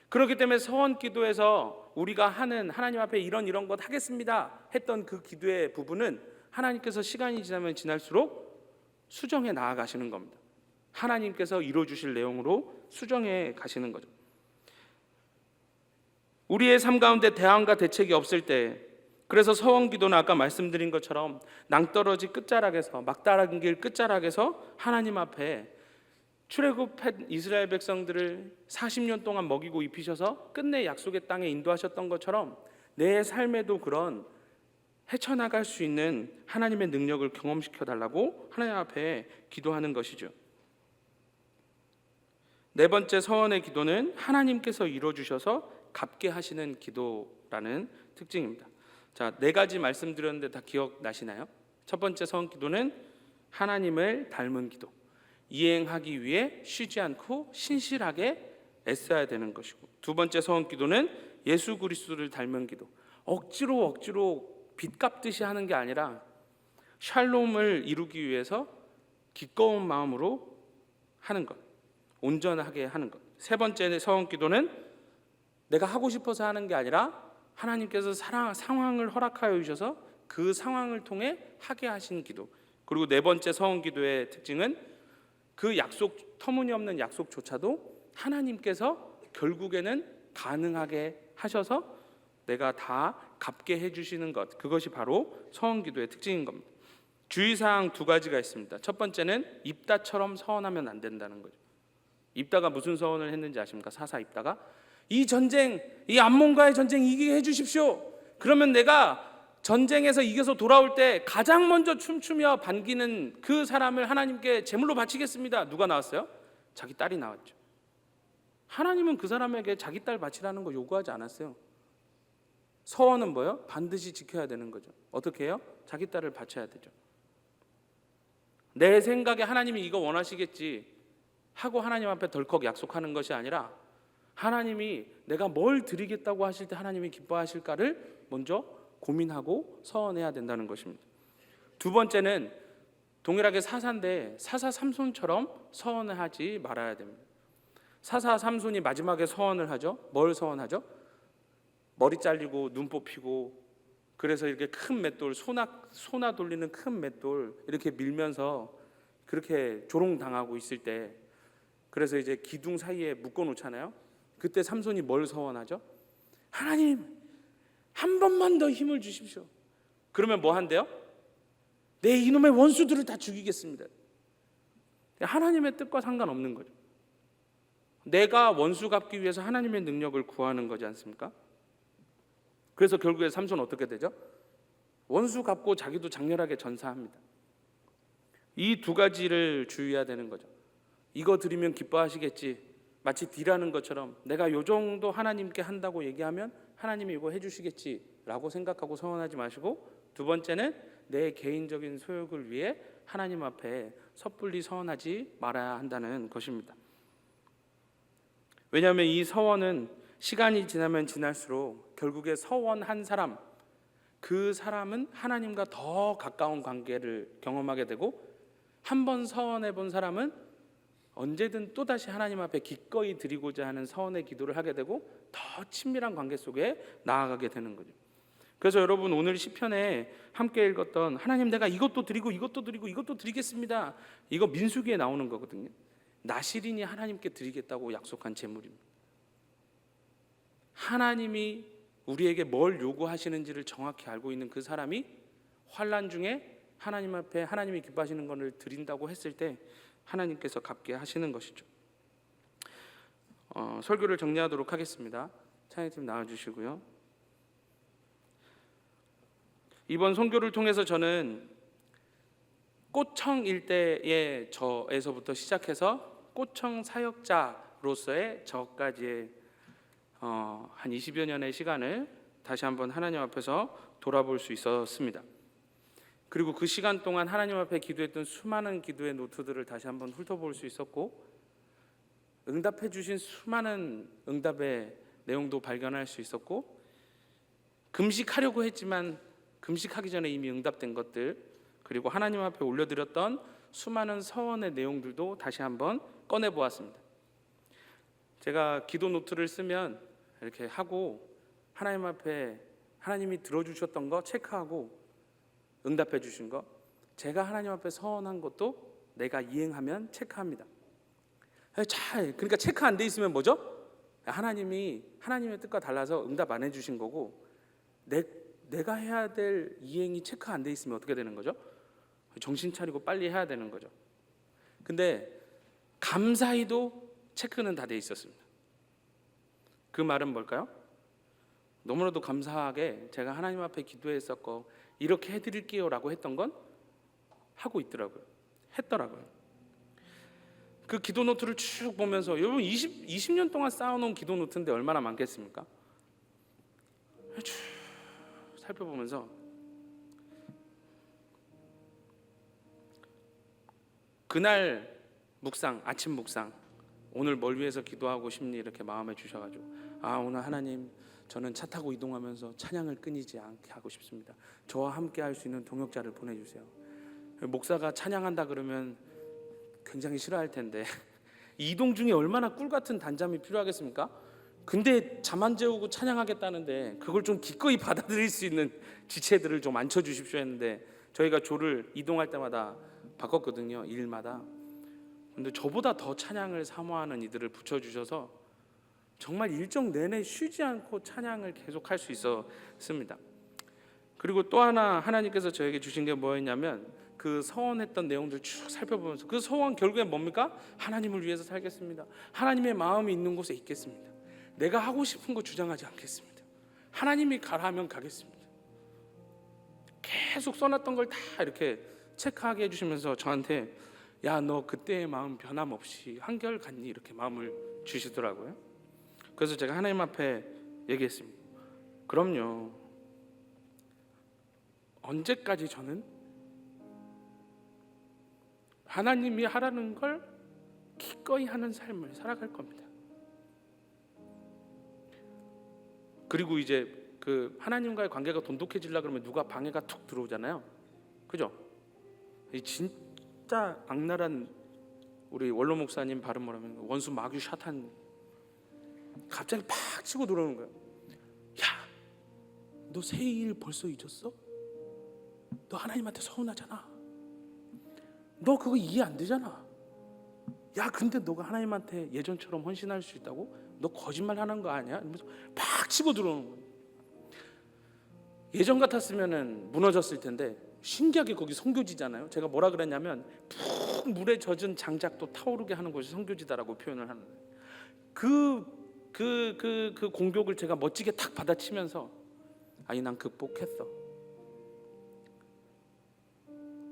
그렇기 때문에 서원 기도에서 우리가 하는 하나님 앞에 이런 것 하겠습니다 했던 그 기도의 부분은 하나님께서 시간이 지나면 지날수록 수정해 나아가시는 겁니다. 하나님께서 이루어 주실 내용으로 수정해 가시는 거죠. 우리의 삶 가운데 대안과 대책이 없을 때, 그래서 서원 기도는 아까 말씀드린 것처럼 낭떠러지 끝자락에서, 막다른 길 끝자락에서 하나님 앞에 출애굽한 이스라엘 백성들을 40년 동안 먹이고 입히셔서 끝내 약속의 땅에 인도하셨던 것처럼 내 삶에도 그런 헤쳐나갈 수 있는 하나님의 능력을 경험시켜 달라고 하나님 앞에 기도하는 것이죠. 네 번째 서원의 기도는 하나님께서 이루어주셔서 갚게 하시는 기도라는 특징입니다. 자, 네 가지 말씀드렸는데 다 기억나시나요? 첫 번째 서원 기도는 하나님을 닮은 기도, 이행하기 위해 쉬지 않고 신실하게 애써야 되는 것이고, 두 번째 서원 기도는 예수 그리스도를 닮은 기도, 억지로 빚 갚듯이 하는 게 아니라 샬롬을 이루기 위해서 기꺼운 마음으로 하는 것, 온전하게 하는 것. 세 번째 서원 기도는 내가 하고 싶어서 하는 게 아니라 하나님께서 상황을 허락하여 주셔서 그 상황을 통해 하게 하신 기도. 그리고 네 번째 서원 기도의 특징은 그 약속, 터무니없는 약속조차도 하나님께서 결국에는 가능하게 하셔서 내가 다 갚게 해주시는 것, 그것이 바로 서원 기도의 특징인 겁니다. 주의사항 두 가지가 있습니다. 첫 번째는 입다처럼 서원하면 안 된다는 거죠. 입다가 무슨 서원을 했는지 아십니까? 사사 입다가 이 전쟁, 이 암몬과의 전쟁 이기게 해주십시오. 그러면 내가 전쟁에서 이겨서 돌아올 때 가장 먼저 춤추며 반기는 그 사람을 하나님께 제물로 바치겠습니다. 누가 나왔어요? 자기 딸이 나왔죠. 하나님은 그 사람에게 자기 딸 바치라는 거 요구하지 않았어요. 서원은 뭐예요? 반드시 지켜야 되는 거죠. 어떻게 해요? 자기 딸을 바쳐야 되죠. 내 생각에 하나님이 이거 원하시겠지 하고 하나님 앞에 덜컥 약속하는 것이 아니라 하나님이 내가 뭘 드리겠다고 하실 때 하나님이 기뻐하실까를 먼저 고민하고 서원해야 된다는 것입니다. 두 번째는 동일하게 사사인데 사사 삼손처럼 서원을 하지 말아야 됩니다. 사사 삼손이 마지막에 서원을 하죠. 뭘 서원하죠? 머리 잘리고 눈 뽑히고 그래서 이렇게 큰 맷돌, 소나 돌리는 큰 맷돌 이렇게 밀면서 그렇게 조롱당하고 있을 때, 그래서 이제 기둥 사이에 묶어 놓잖아요. 그때 삼손이 뭘 서원하죠? 하나님 한 번만 더 힘을 주십시오. 그러면 뭐 한대요? 내 이놈의 원수들을 다 죽이겠습니다. 하나님의 뜻과 상관없는 거죠. 내가 원수 갚기 위해서 하나님의 능력을 구하는 거지 않습니까? 그래서 결국에 삼손 어떻게 되죠? 원수 갚고 자기도 장렬하게 전사합니다. 이 두 가지를 주의해야 되는 거죠. 이거 드리면 기뻐하시겠지, 마치 딜하는 것처럼 내가 요 정도 하나님께 한다고 얘기하면 하나님이 이거 해주시겠지라고 생각하고 서원하지 마시고, 두 번째는 내 개인적인 소욕을 위해 하나님 앞에 섣불리 서원하지 말아야 한다는 것입니다. 왜냐하면 이 서원은 시간이 지나면 지날수록 결국에 서원한 사람, 그 사람은 하나님과 더 가까운 관계를 경험하게 되고, 한 번 서원해 본 사람은 언제든 또다시 하나님 앞에 기꺼이 드리고자 하는 서원의 기도를 하게 되고 더 친밀한 관계 속에 나아가게 되는 거죠. 그래서 여러분 오늘 시편에 함께 읽었던 하나님 내가 이것도 드리고 이것도 드리고 이것도 드리겠습니다, 이거 민수기에 나오는 거거든요. 나실인이 하나님께 드리겠다고 약속한 제물입니다. 하나님이 우리에게 뭘 요구하시는지를 정확히 알고 있는 그 사람이 환난 중에 하나님 앞에 하나님이 기뻐하시는 것을 드린다고 했을 때 하나님께서 갚게 하시는 것이죠. 설교를 정리하도록 하겠습니다. 찬양팀 나와주시고요. 이번 선교를 통해서 저는 꼬청 일대의 저에서부터 시작해서 꼬청 사역자로서의 저까지의 한 20여 년의 시간을 다시 한번 하나님 앞에서 돌아볼 수 있었습니다. 그리고 그 시간 동안 하나님 앞에 기도했던 수많은 기도의 노트들을 다시 한번 훑어볼 수 있었고, 응답해 주신 수많은 응답의 내용도 발견할 수 있었고, 금식하려고 했지만 금식하기 전에 이미 응답된 것들, 그리고 하나님 앞에 올려드렸던 수많은 서원의 내용들도 다시 한번 꺼내보았습니다. 제가 기도 노트를 쓰면 이렇게 하고 하나님 앞에 하나님이 들어주셨던 거 체크하고 응답해 주신 거, 제가 하나님 앞에 서원한 것도 내가 이행하면 체크합니다. 그러니까 체크 안 돼 있으면 뭐죠? 하나님의 뜻과 달라서 응답 안 해주신 거고, 내가 해야 될 이행이 체크 안 돼 있으면 어떻게 되는 거죠? 정신 차리고 빨리 해야 되는 거죠. 근데 감사히도 체크는 다 돼 있었습니다. 그 말은 뭘까요? 너무나도 감사하게 제가 하나님 앞에 기도했었고 이렇게 해드릴게요라고 했던 건 하고 있더라고요. 했더라고요. 그 기도 노트를 쭉 보면서 여러분 20년 동안 쌓아놓은 기도 노트인데 얼마나 많겠습니까? 쭉 살펴보면서 그날 묵상, 아침 묵상, 오늘 뭘 위해서 기도하고 싶니 이렇게 마음에 주셔가지고 오늘 하나님 저는 차 타고 이동하면서 찬양을 끊이지 않게 하고 싶습니다. 저와 함께 할 수 있는 동역자를 보내주세요. 목사가 찬양한다 그러면 굉장히 싫어할 텐데 이동 중에 얼마나 꿀 같은 단잠이 필요하겠습니까? 근데 잠 안 재우고 찬양하겠다는데 그걸 좀 기꺼이 받아들일 수 있는 지체들을 좀 앉혀주십시오 했는데 저희가 조를 이동할 때마다 바꿨거든요. 일마다. 근데 저보다 더 찬양을 사모하는 이들을 붙여주셔서 정말 일정 내내 쉬지 않고 찬양을 계속할 수 있었습니다. 그리고 또 하나 하나님께서 저에게 주신 게 뭐였냐면 그 서원했던 내용들 쭉 살펴보면서 그 서원 결국엔 뭡니까? 하나님을 위해서 살겠습니다. 하나님의 마음이 있는 곳에 있겠습니다. 내가 하고 싶은 거 주장하지 않겠습니다. 하나님이 가라 하면 가겠습니다. 계속 써놨던 걸 다 이렇게 체크하게 해주시면서 저한테 야, 너 그때의 마음 변함없이 한결같니? 이렇게 마음을 주시더라고요. 그래서 제가 하나님 앞에 얘기했습니다. 그럼요. 언제까지 저는 하나님이 하라는 걸 기꺼이 하는 삶을 살아갈 겁니다. 그리고 이제 그 하나님과의 관계가 돈독해지려 그러면 누가 방해가 툭 들어오잖아요. 그죠? 이 진짜 악랄한 우리 원로 목사님 발음 뭐라면 원수 마귀 샤탄 갑자기 팍 치고 들어오는 거예요. 야, 너 새일 벌써 잊었어? 너 하나님한테 서운하잖아. 너 그거 이해 안 되잖아. 야, 근데 너가 하나님한테 예전처럼 헌신할 수 있다고? 너 거짓말 하는 거 아니야? 이러면서 팍 치고 들어오는 거예요. 예전 같았으면은 무너졌을 텐데 신기하게 거기 성교지잖아요. 제가 뭐라 그랬냐면 푹 물에 젖은 장작도 타오르게 하는 곳이 성교지다라고 표현을 하는 거예요. 그 공격을 제가 멋지게 탁 받아치면서 아니 난 극복했어.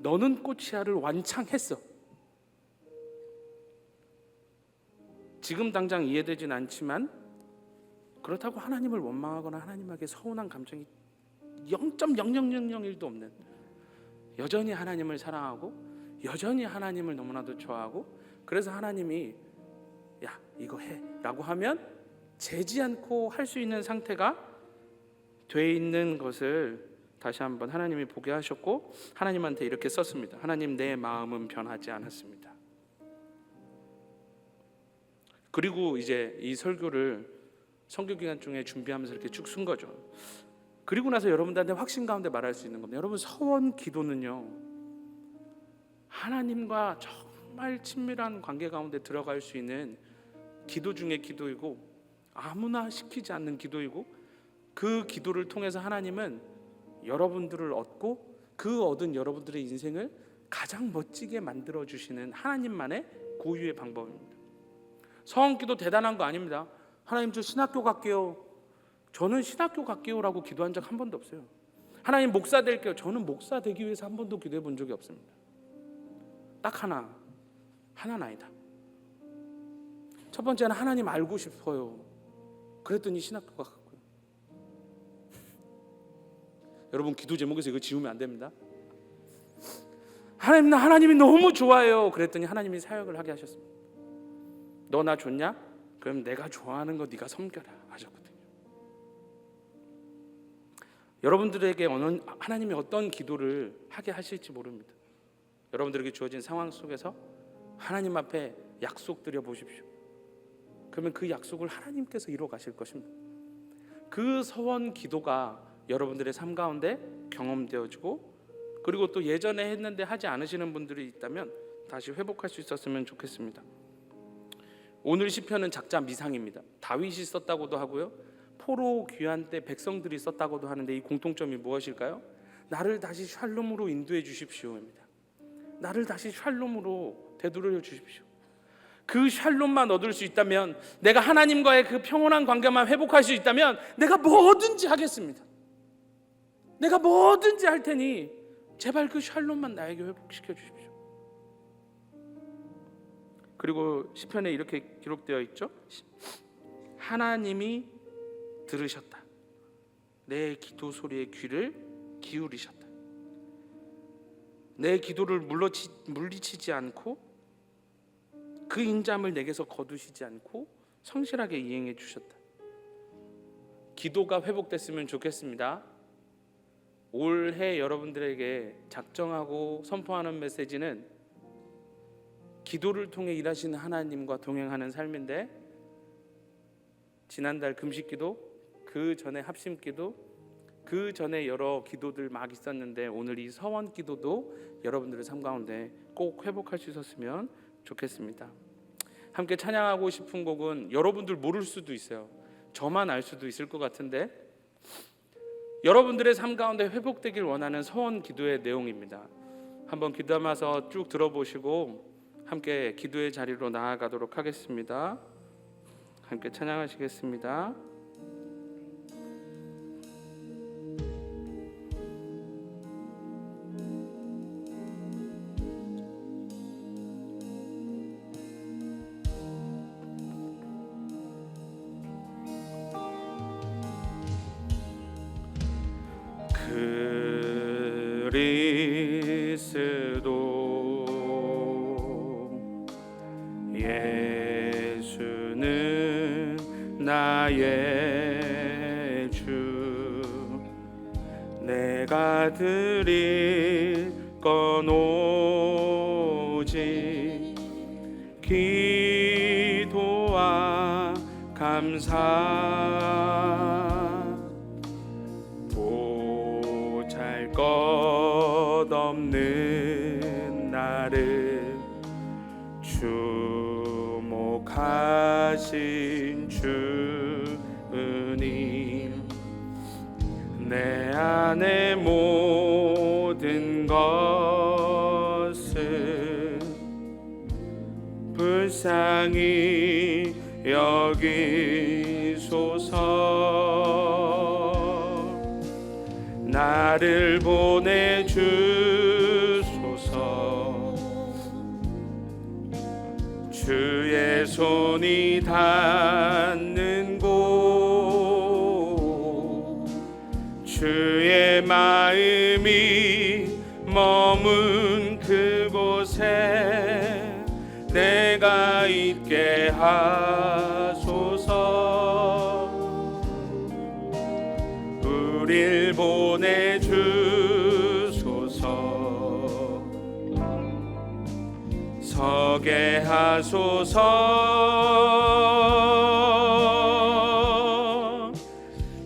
너는 꽃이야를 완창했어. 지금 당장 이해되진 않지만 그렇다고 하나님을 원망하거나 하나님에게 서운한 감정이 0.0001도 없는 여전히 하나님을 사랑하고 여전히 하나님을 너무나도 좋아하고 그래서 하나님이 야 이거 해 라고 하면 재지 않고 할 수 있는 상태가 돼 있는 것을 다시 한번 하나님이 보게 하셨고 하나님한테 이렇게 썼습니다. 하나님 내 마음은 변하지 않았습니다. 그리고 이제 이 설교를 선교기간 중에 준비하면서 이렇게 쭉 쓴 거죠. 그리고 나서 여러분들한테 확신 가운데 말할 수 있는 겁니다. 여러분 서원 기도는요 하나님과 정말 친밀한 관계 가운데 들어갈 수 있는 기도 중에 기도이고 아무나 시키지 않는 기도이고 그 기도를 통해서 하나님은 여러분들을 얻고 그 얻은 여러분들의 인생을 가장 멋지게 만들어주시는 하나님만의 고유의 방법입니다. 서원기도 대단한 거 아닙니다. 하나님 저 신학교 갈게요. 저는 신학교 갈게요라고 기도한 적 한 번도 없어요. 하나님 목사 될게요. 저는 목사 되기 위해서 한 번도 기도해 본 적이 없습니다. 딱 하나는 아니다. 첫 번째는 하나님 알고 싶어요. 그랬더니 신학교 갔고요. 여러분 기도 제목에서 이거 지우면 안 됩니다. 하나님 나 하나님이 너무 좋아해요. 그랬더니 하나님이 사역을 하게 하셨습니다. 너 나 좋냐? 그럼 내가 좋아하는 거 네가 섬겨라 하셨거든요. 여러분들에게 하나님이 어떤 기도를 하게 하실지 모릅니다. 여러분들에게 주어진 상황 속에서 하나님 앞에 약속 드려 보십시오. 그러면 그 약속을 하나님께서 이루어 가실 것입니다. 그 서원 기도가 여러분들의 삶 가운데 경험되어지고 그리고 또 예전에 했는데 하지 않으시는 분들이 있다면 다시 회복할 수 있었으면 좋겠습니다. 오늘 시편은 작자 미상입니다. 다윗이 썼다고도 하고요. 포로 귀환 때 백성들이 썼다고도 하는데 이 공통점이 무엇일까요? 나를 다시 샬롬으로 인도해 주십시오입니다. 나를 다시 샬롬으로 되돌려 주십시오. 그 샬롬만 얻을 수 있다면, 내가 하나님과의 그 평온한 관계만 회복할 수 있다면 내가 뭐든지 하겠습니다. 내가 뭐든지 할 테니 제발 그 샬롬만 나에게 회복시켜 주십시오. 그리고 시편에 이렇게 기록되어 있죠. 하나님이 들으셨다. 내 기도 소리에 귀를 기울이셨다. 내 기도를 물리치지 않고 그 인잠을 내게서 거두시지 않고 성실하게 이행해 주셨다. 기도가 회복됐으면 좋겠습니다. 올해 여러분들에게 작정하고 선포하는 메시지는 기도를 통해 일하시는 하나님과 동행하는 삶인데, 지난달 금식기도, 그 전에 합심기도, 그 전에 여러 기도들 막 있었는데 오늘 이 서원기도도 여러분들의 삶 가운데 꼭 회복할 수 있었으면 좋겠습니다. 함께 찬양하고 싶은 곡은 여러분들 모를 수도 있어요. 저만 알 수도 있을 것 같은데, 여러분들의 삶 가운데 회복되길 원하는 서원기도의 내용입니다. 한번 귀담아서 쭉 들어보시고 함께 기도의 자리로 나아가도록 하겠습니다. 함께 찬양하시겠습니다. 그리스도 예수는 나의 주, 내가 드릴 건 오직 기도와 감사, 보잘것없는 나를 주목하신 주님, 내 안의 모든 것을 불쌍히 여기소서. 나를 보내주소서. 주의 손이 닿는 곳, 주의 마음이 머문 그곳에 내가 있게 하소서. 우릴 보내주소서. 서게 하소서.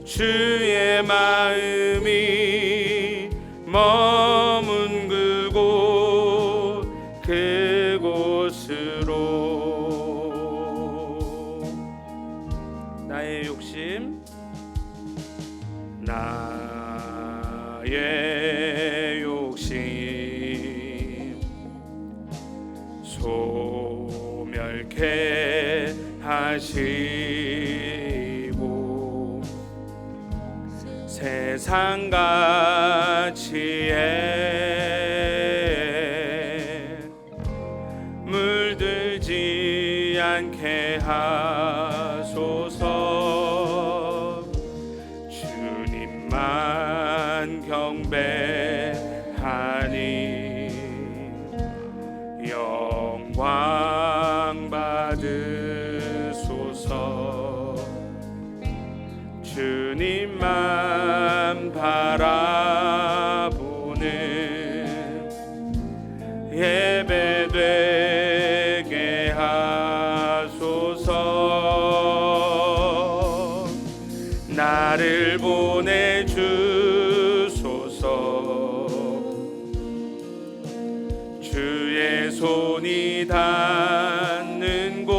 주의 마음이 머문 그곳, 그곳으로. 나의 욕심, 나의 욕심 소멸케 하시고, 세상 가치에 물들지 않게 하소서. 주님만 경배하니 영광 받으소서. 주님만 바라보는 예배되게 하소서. 나를 보내주소서. 주의 손이 닿는 곳,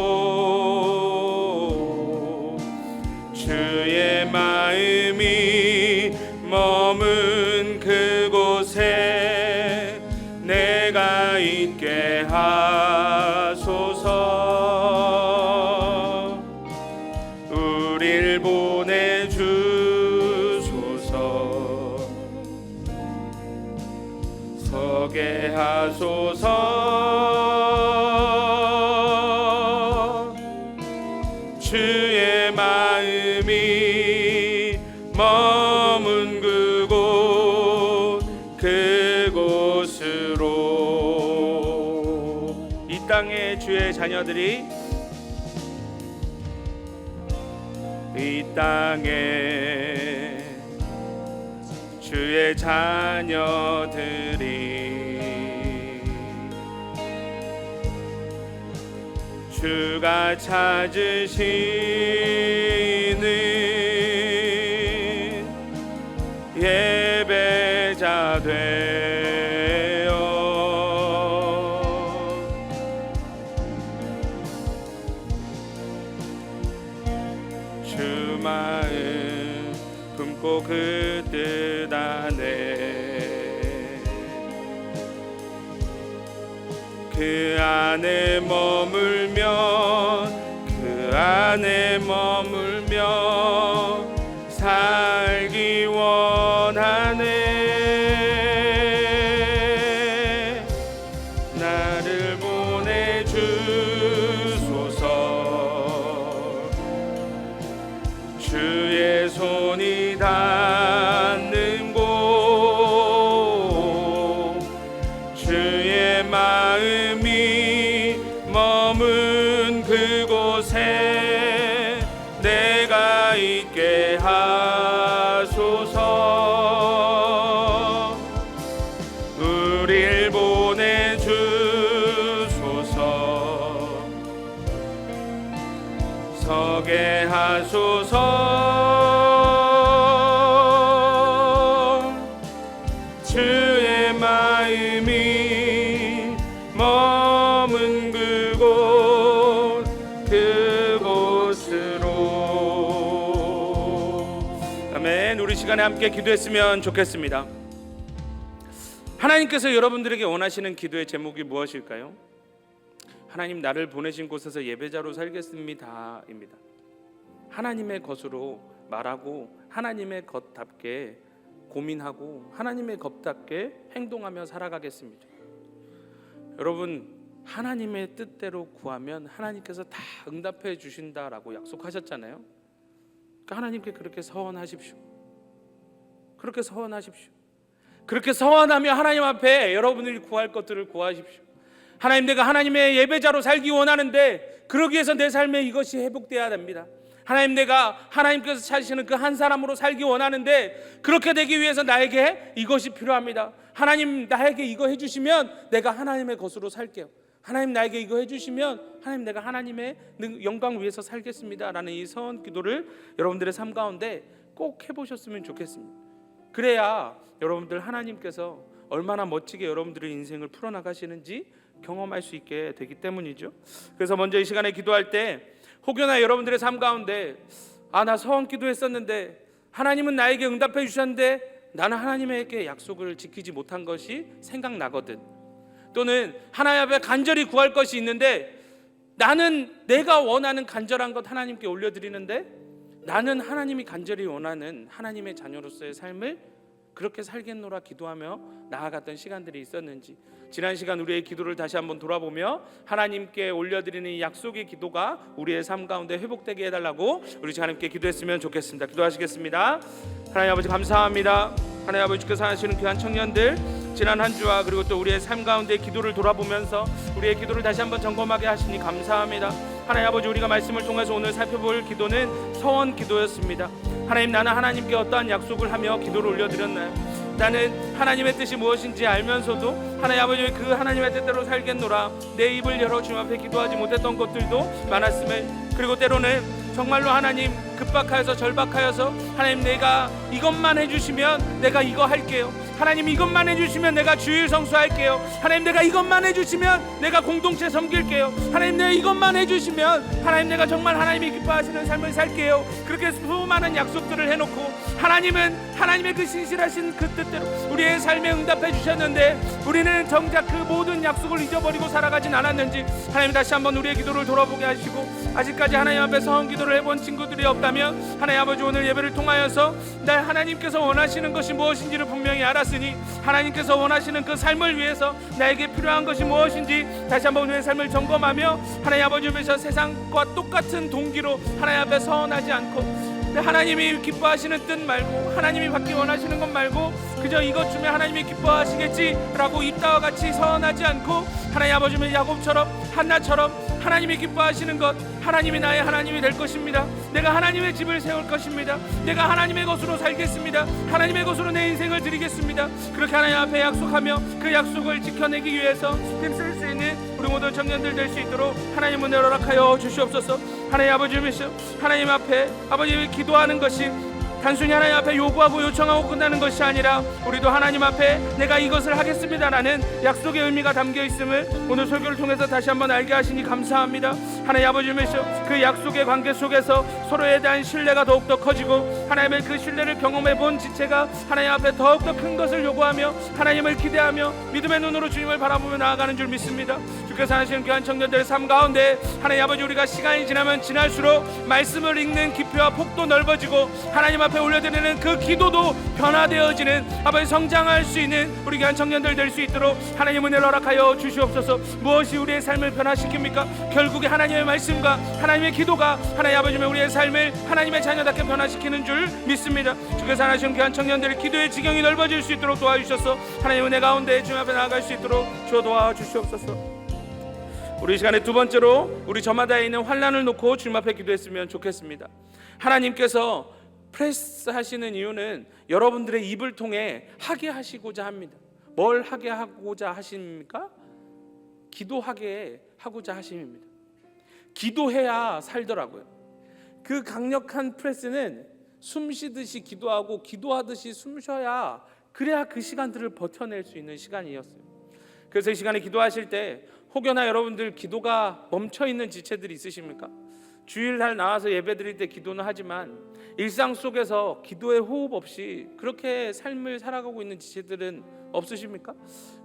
주의 마음이 머문 그곳에 내가 있게 하소서. 서게 하소서. 주의 마음이 머문 그곳으로 이 땅의 주의 자녀들이 이 땅에 주의 자녀들이 주가 찾으시는 예배자 되어 주 마음 품고 그 뜻 안에 그 안에 머물며 살기 원하네. 나를 보내주소서. 주의 손이 닿는 곳 주의 마음이 머문 그곳에 내가 있게 하소서. 우릴 보내주소서. 서게 하소서. 주의 마음이 머문 그곳으로. 아멘. 우리 시간에 함께 기도했으면 좋겠습니다. 하나님께서 여러분들에게 원하시는 기도의 제목이 무엇일까요? 하나님, 나를 보내신 곳에서 예배자로 살겠습니다 입니다. 하나님의 것으로 말하고 하나님의 것답게 고민하고 하나님의 것답게 행동하며 살아가겠습니다. 여러분, 하나님의 뜻대로 구하면 하나님께서 다 응답해 주신다라고 약속하셨잖아요. 그러니까 하나님께 그렇게 서원하십시오. 그렇게 서원하십시오. 그렇게 서원하며 하나님 앞에 여러분들이 구할 것들을 구하십시오. 하나님, 내가 하나님의 예배자로 살기 원하는데 그러기 위해서 내 삶에 이것이 회복되어야 됩니다. 하나님, 내가 하나님께서 찾으시는 그 한 사람으로 살기 원하는데 그렇게 되기 위해서 나에게 이것이 필요합니다. 하나님, 나에게 이거 해주시면 내가 하나님의 것으로 살게요. 하나님, 나에게 이거 해주시면 하나님, 내가 하나님의 영광 위해서 살겠습니다 라는 이 서원 기도를 여러분들의 삶 가운데 꼭 해보셨으면 좋겠습니다. 그래야 여러분들 하나님께서 얼마나 멋지게 여러분들의 인생을 풀어나가시는지 경험할 수 있게 되기 때문이죠. 그래서 먼저 이 시간에 기도할 때 혹여나 여러분들의 삶 가운데 나 서원 기도했었는데 하나님은 나에게 응답해 주셨는데 나는 하나님에게 약속을 지키지 못한 것이 생각나거든, 또는 하나님 앞에 간절히 구할 것이 있는데 나는 내가 원하는 간절한 것 하나님께 올려드리는데 나는 하나님이 간절히 원하는 하나님의 자녀로서의 삶을 그렇게 살겠노라 기도하며 나아갔던 시간들이 있었는지, 지난 시간 우리의 기도를 다시 한번 돌아보며 하나님께 올려드리는 이 약속의 기도가 우리의 삶 가운데 회복되게 해달라고 우리 하나님께 기도했으면 좋겠습니다. 기도하시겠습니다. 하나님 아버지, 감사합니다. 하나님 아버지께서 하시는 귀한 청년들, 지난 한 주와 그리고 또 우리의 삶 가운데 기도를 돌아보면서 우리의 기도를 다시 한번 점검하게 하시니 감사합니다. 하나님 아버지, 우리가 말씀을 통해서 오늘 살펴볼 기도는 서원 기도였습니다. 하나님, 나는 하나님께 어떠한 약속을 하며 기도를 올려드렸나요? 나는 하나님의 뜻이 무엇인지 알면서도 하나님 아버지, 그 하나님의 뜻대로 살겠노라 내 입을 열어 주님 앞에 기도하지 못했던 것들도 많았음을, 그리고 때로는 정말로 하나님 급박하여서 절박하여서 하나님, 내가 이것만 해주시면 내가 이거 할게요. 하나님, 이것만 해주시면 내가 주일 성수할게요. 하나님, 내가 이것만 해주시면 내가 공동체 섬길게요. 하나님, 내가 이것만 해주시면 하나님, 내가 정말 하나님이 기뻐하시는 삶을 살게요. 그렇게 수많은 약속들을 해놓고 하나님은 하나님의 그 신실하신 그 뜻대로 우리의 삶에 응답해 주셨는데 우리는 정작 그 모든 약속을 잊어버리고 살아가진 않았는지 하나님 다시 한번 우리의 기도를 돌아보게 하시고, 아직까지 하나님 앞에 서원 기도를 해본 친구들이 없다면 하나님 아버지 오늘 예배를 통하여서 날 하나님께서 원하시는 것이 무엇인지를 분명히 알았으니 하나님께서 원하시는 그 삶을 위해서 나에게 필요한 것이 무엇인지 다시 한번 우리의 삶을 점검하며 하나님 아버지 앞에서 세상과 똑같은 동기로 하나님 앞에 서원하지 않고 하나님이 기뻐하시는 뜻 말고 하나님이 받기 원하시는 것 말고 그저 이것 주면 하나님이 기뻐하시겠지라고 이따와 같이 서원하지 않고 하나님 아버지의 야곱처럼 한나처럼 하나님이 기뻐하시는 것, 하나님이 나의 하나님이 될 것입니다. 내가 하나님의 집을 세울 것입니다. 내가 하나님의 것으로 살겠습니다. 하나님의 것으로 내 인생을 드리겠습니다. 그렇게 하나님 앞에 약속하며 그 약속을 지켜내기 위해서 힘쓸 수 있는 우리 모든 청년들 될 수 있도록 하나님 은혜를 허락하여 주시옵소서. 하나님 아버지이시여, 하나님 앞에 아버지 기도하는 것이 단순히 하나님 앞에 요구하고 요청하고 끝나는 것이 아니라 우리도 하나님 앞에 내가 이것을 하겠습니다라는 약속의 의미가 담겨 있음을 오늘 설교를 통해서 다시 한번 알게 하시니 감사합니다. 하나님 아버지이시여, 그 약속의 관계 속에서 서로에 대한 신뢰가 더욱더 커지고 하나님의 그 신뢰를 경험해 본 지체가 하나님 앞에 더욱더 큰 것을 요구하며 하나님을 기대하며 믿음의 눈으로 주님을 바라보며 나아가는 줄 믿습니다. 주께서 하시는 귀한 청년들의 삶 가운데 하나님 아버지 우리가 시간이 지나면 지날수록 말씀을 읽는 깊이와 폭도 넓어지고 하나님 앞에 올려드리는 그 기도도 변화되어지는 아버지 성장할 수 있는 우리 귀한 청년들 될 수 있도록 하나님 은혜를 허락하여 주시옵소서. 무엇이 우리의 삶을 변화시킵니까? 결국에 하나님의 말씀과 하나님의 기도가 하나님 아버지의 우리의 삶을 하나님의 자녀답게 변화시키는 줄 믿습니다. 주께서 하시는 귀한 청년들의 기도의 지경이 넓어질 수 있도록 도와주셔서 하나님 은혜 가운데 주님 앞에 나아갈 수 있도록 주어 도와주시옵소서. 우리 이 시간에 두 번째로 우리 저마다에 있는 환난을 놓고 주님 앞에 기도했으면 좋겠습니다. 하나님께서 프레스 하시는 이유는 여러분들의 입을 통해 하게 하시고자 합니다. 뭘 하게 하고자 하십니까? 기도하게 하고자 하심입니다. 기도해야 살더라고요. 그 강력한 프레스는 숨 쉬듯이 기도하고 기도하듯이 숨 쉬어야 그래야 그 시간들을 버텨낼 수 있는 시간이었어요. 그래서 이 시간에 기도하실 때 혹여나 여러분들 기도가 멈춰있는 지체들이 있으십니까? 주일날 나와서 예배 드릴 때 기도는 하지만 일상 속에서 기도의 호흡 없이 그렇게 삶을 살아가고 있는 지체들은 없으십니까?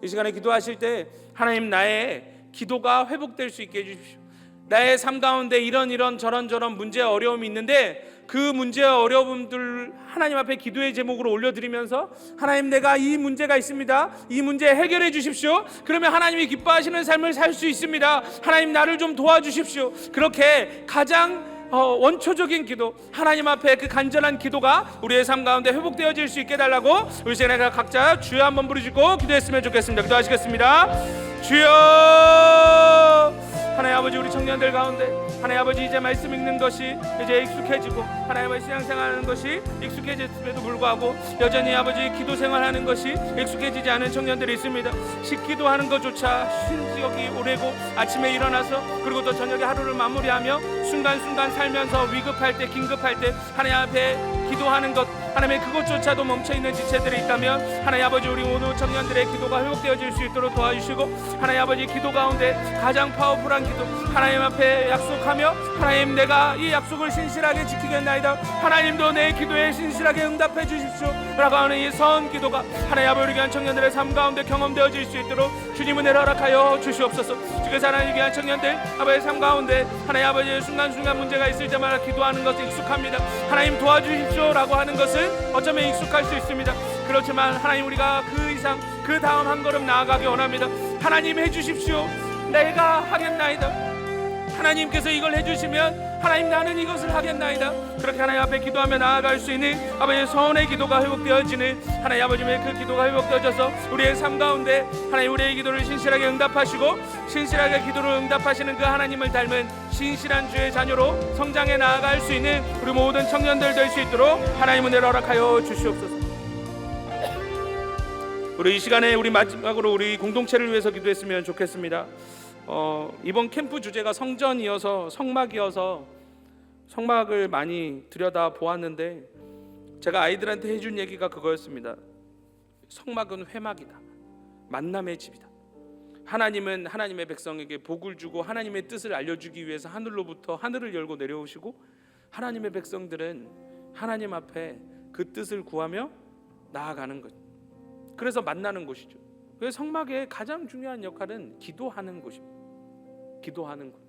이 시간에 기도하실 때 하나님 나의 기도가 회복될 수 있게 해주십시오. 나의 삶 가운데 이런 저런 문제와 어려움이 있는데 그 문제와 어려움들 하나님 앞에 기도의 제목으로 올려드리면서 하나님 내가 이 문제가 있습니다. 이 문제 해결해 주십시오. 그러면 하나님이 기뻐하시는 삶을 살 수 있습니다. 하나님 나를 좀 도와주십시오. 그렇게 가장 원초적인 기도, 하나님 앞에 그 간절한 기도가 우리의 삶 가운데 회복되어질 수 있게 해달라고 우리 시간에 각자 주여 한번 부르시고 기도했으면 좋겠습니다. 기도하시겠습니다. 주여. 하나님 아버지 우리 청년들 가운데 하나님 아버지 이제 말씀 읽는 것이 이제 익숙해지고 하나님 아버지 신앙생활하는 것이 익숙해졌음에도 불구하고 여전히 아버지 기도 생활하는 것이 익숙해지지 않은 청년들이 있습니다. 식기도하는 것조차 신기억이 오래고 아침에 일어나서 그리고 또 저녁에 하루를 마무리하며 순간순간 살면서 위급할 때 긴급할 때 하나님 앞에 기도하는 것 하나님의 그것조차도 멈춰있는 지체들이 있다면 하나님 아버지 우리 모든 청년들의 기도가 회복되어질 수 있도록 도와주시고 하나님 아버지 기도 가운데 가장 파워풀한 기도 하나님 앞에 약속하며 하나님 내가 이 약속을 신실하게 지키겠나이다. 하나님도 내 기도에 신실하게 응답해 주십시오 라고 하는 이 선 기도가 하나님 아버지 위한 청년들의 삶 가운데 경험되어질 수 있도록 주님 은혜를 허락하여 주시옵소서. 주께서 하나님 위한 청년들 아버지의 삶 가운데 하나님 아버지의 순간순간 문제가 있을 때마다 기도하는 것이 익숙합니다. 하나님 도와주십시오 라고 하는 것은 어쩌면 익숙할 수 있습니다. 그렇지만 하나님 우리가 그 이상 그 다음 한 걸음 나아가기 원합니다. 하나님 해주십시오. 내가 하겠나이다. 하나님께서 이걸 해주시면 하나님 나는 이것을 하겠나이다. 그렇게 하나님 앞에 기도하며 나아갈 수 있는 아버지의 서원의 기도가 회복되어지는 하나님 아버지의 그 기도가 회복되어져서 우리의 삶 가운데 하나님 우리의 기도를 신실하게 응답하시고 신실하게 기도를 응답하시는 그 하나님을 닮은 신실한 주의 자녀로 성장해 나아갈 수 있는 우리 모든 청년들 될 수 있도록 하나님 은혜를 허락하여 주시옵소서. 우리 이 시간에 우리 마지막으로 우리 공동체를 위해서 기도했으면 좋겠습니다. 이번 캠프 주제가 성전이어서 성막이어서 성막을 많이 들여다 보았는데 제가 아이들한테 해준 얘기가 그거였습니다. 성막은 회막이다. 만남의 집이다. 하나님은 하나님의 백성에게 복을 주고 하나님의 뜻을 알려주기 위해서 하늘로부터 하늘을 열고 내려오시고 하나님의 백성들은 하나님 앞에 그 뜻을 구하며 나아가는 것. 그래서 만나는 곳이죠. 그래서 성막의 가장 중요한 역할은 기도하는 곳입니다. 기도하는 곳.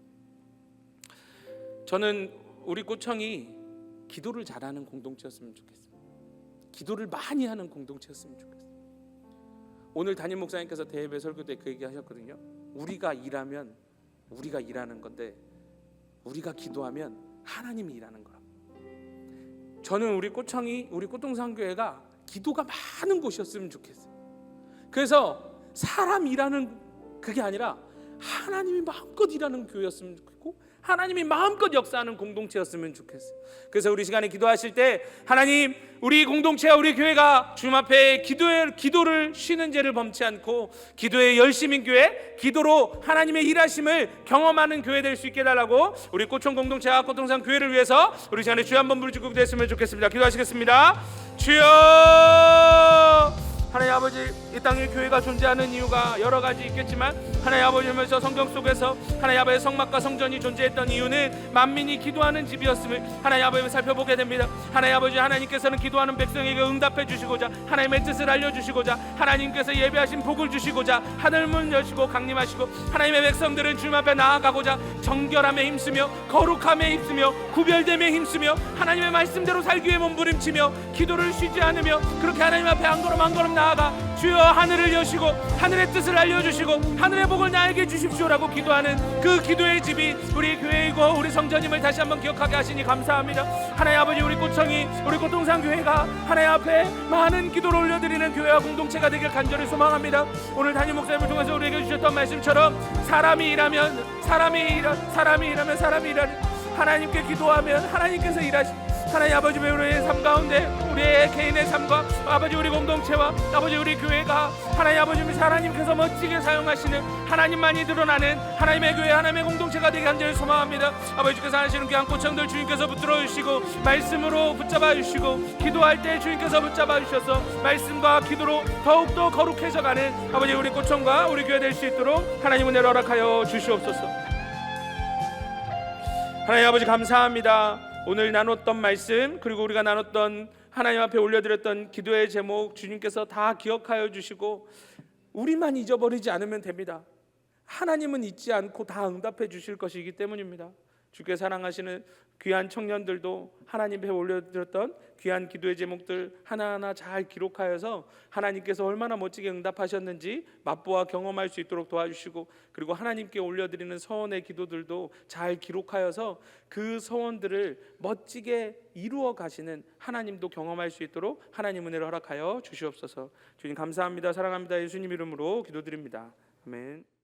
저는 우리 꼬청이 기도를 잘하는 공동체였으면 좋겠어요. 기도를 많이 하는 공동체였으면 좋겠어요. 오늘 담임 목사님께서 대예배 설교 때 그 얘기 하셨거든요. 우리가 일하면 우리가 일하는 건데 우리가 기도하면 하나님이 일하는 거라. 저는 우리 꼬청이, 우리 꼬동산교회가 기도가 많은 곳이었으면 좋겠어요. 그래서 사람 일하는 그게 아니라 하나님이 마음껏 일하는 교회였으면 좋겠고 하나님이 마음껏 역사하는 공동체였으면 좋겠어요. 그래서 우리 시간에 기도하실 때 하나님, 우리 공동체와 우리 교회가 주님 앞에 기도를 쉬는 죄를 범치 않고 기도의 열심인 교회, 기도로 하나님의 일하심을 경험하는 교회 될 수 있게 해달라고 우리 꼬총 공동체와 꼬동산 교회를 위해서 우리 시간에 주여 한번 부르짖고 됐으면 좋겠습니다. 기도하시겠습니다. 주여, 하나님 아버지, 이 땅에 교회가 존재하는 이유가 여러 가지 있겠지만 하나님 아버지면서 성경 속에서 하나님 아버지의 성막과 성전이 존재했던 이유는 만민이 기도하는 집이었음을 하나님 아버지 살펴보게 됩니다. 하나님 아버지, 하나님께서는 기도하는 백성에게 응답해 주시고자 하나님의 뜻을 알려주시고자 하나님께서 예배하신 복을 주시고자 하늘문 여시고 강림하시고 하나님의 백성들은 주님 앞에 나아가고자 정결함에 힘쓰며 거룩함에 힘쓰며 구별됨에 힘쓰며 하나님의 말씀대로 살기 위해 몸부림치며 기도를 쉬지 않으며 그렇게 하나님 앞에 한 걸음 한 걸음 나아가 주여 하늘을 여시고 하늘의 뜻을 알려주시고 하늘의 복을 나에게 주십시오라고 기도하는 그 기도의 집이 우리 교회이고 우리 성전임을 다시 한번 기억하게 하시니 감사합니다. 하나님 아버지, 우리 꼬청이, 우리 꼬동산 교회가 하나님 앞에 많은 기도를 올려드리는 교회와 공동체가 되길 간절히 소망합니다. 오늘 담임 목사님을 통해서 우리에게 주셨던 말씀처럼 사람이 일하면 사람이 일하는 하나님께 기도하면 하나님께서 일하시. 하나님 아버지, 우리의 삶 가운데 우리의 개인의 삶과 아버지 우리 공동체와 아버지 우리 교회가 하나님 아버지 하나님께서 멋지게 사용하시는 하나님만이 드러나는 하나님의 교회, 하나님의 공동체가 되게 간절히 소망합니다. 아버지께서 하시는 귀한 꼬청들 주님께서 붙들어 주시고 말씀으로 붙잡아 주시고 기도할 때 주님께서 붙잡아 주셔서 말씀과 기도로 더욱더 거룩해져 가는 아버지 우리 꼬청과 우리 교회 될 수 있도록 하나님 은혜를 허락하여 주시옵소서. 하나님 아버지, 감사합니다. 오늘 나눴던 말씀, 그리고 우리가 나눴던 하나님 앞에 올려드렸던 기도의 제목 주님께서 다 기억하여 주시고 우리만 잊어버리지 않으면 됩니다. 하나님은 잊지 않고 다 응답해 주실 것이기 때문입니다. 주께 사랑하시는 귀한 청년들도 하나님 앞에 올려드렸던 귀한 기도의 제목들 하나하나 잘 기록하여서 하나님께서 얼마나 멋지게 응답하셨는지 맛보아 경험할 수 있도록 도와주시고, 그리고 하나님께 올려드리는 서원의 기도들도 잘 기록하여서 그 서원들을 멋지게 이루어 가시는 하나님도 경험할 수 있도록 하나님 은혜를 허락하여 주시옵소서. 주님 감사합니다. 사랑합니다. 예수님 이름으로 기도드립니다. 아멘.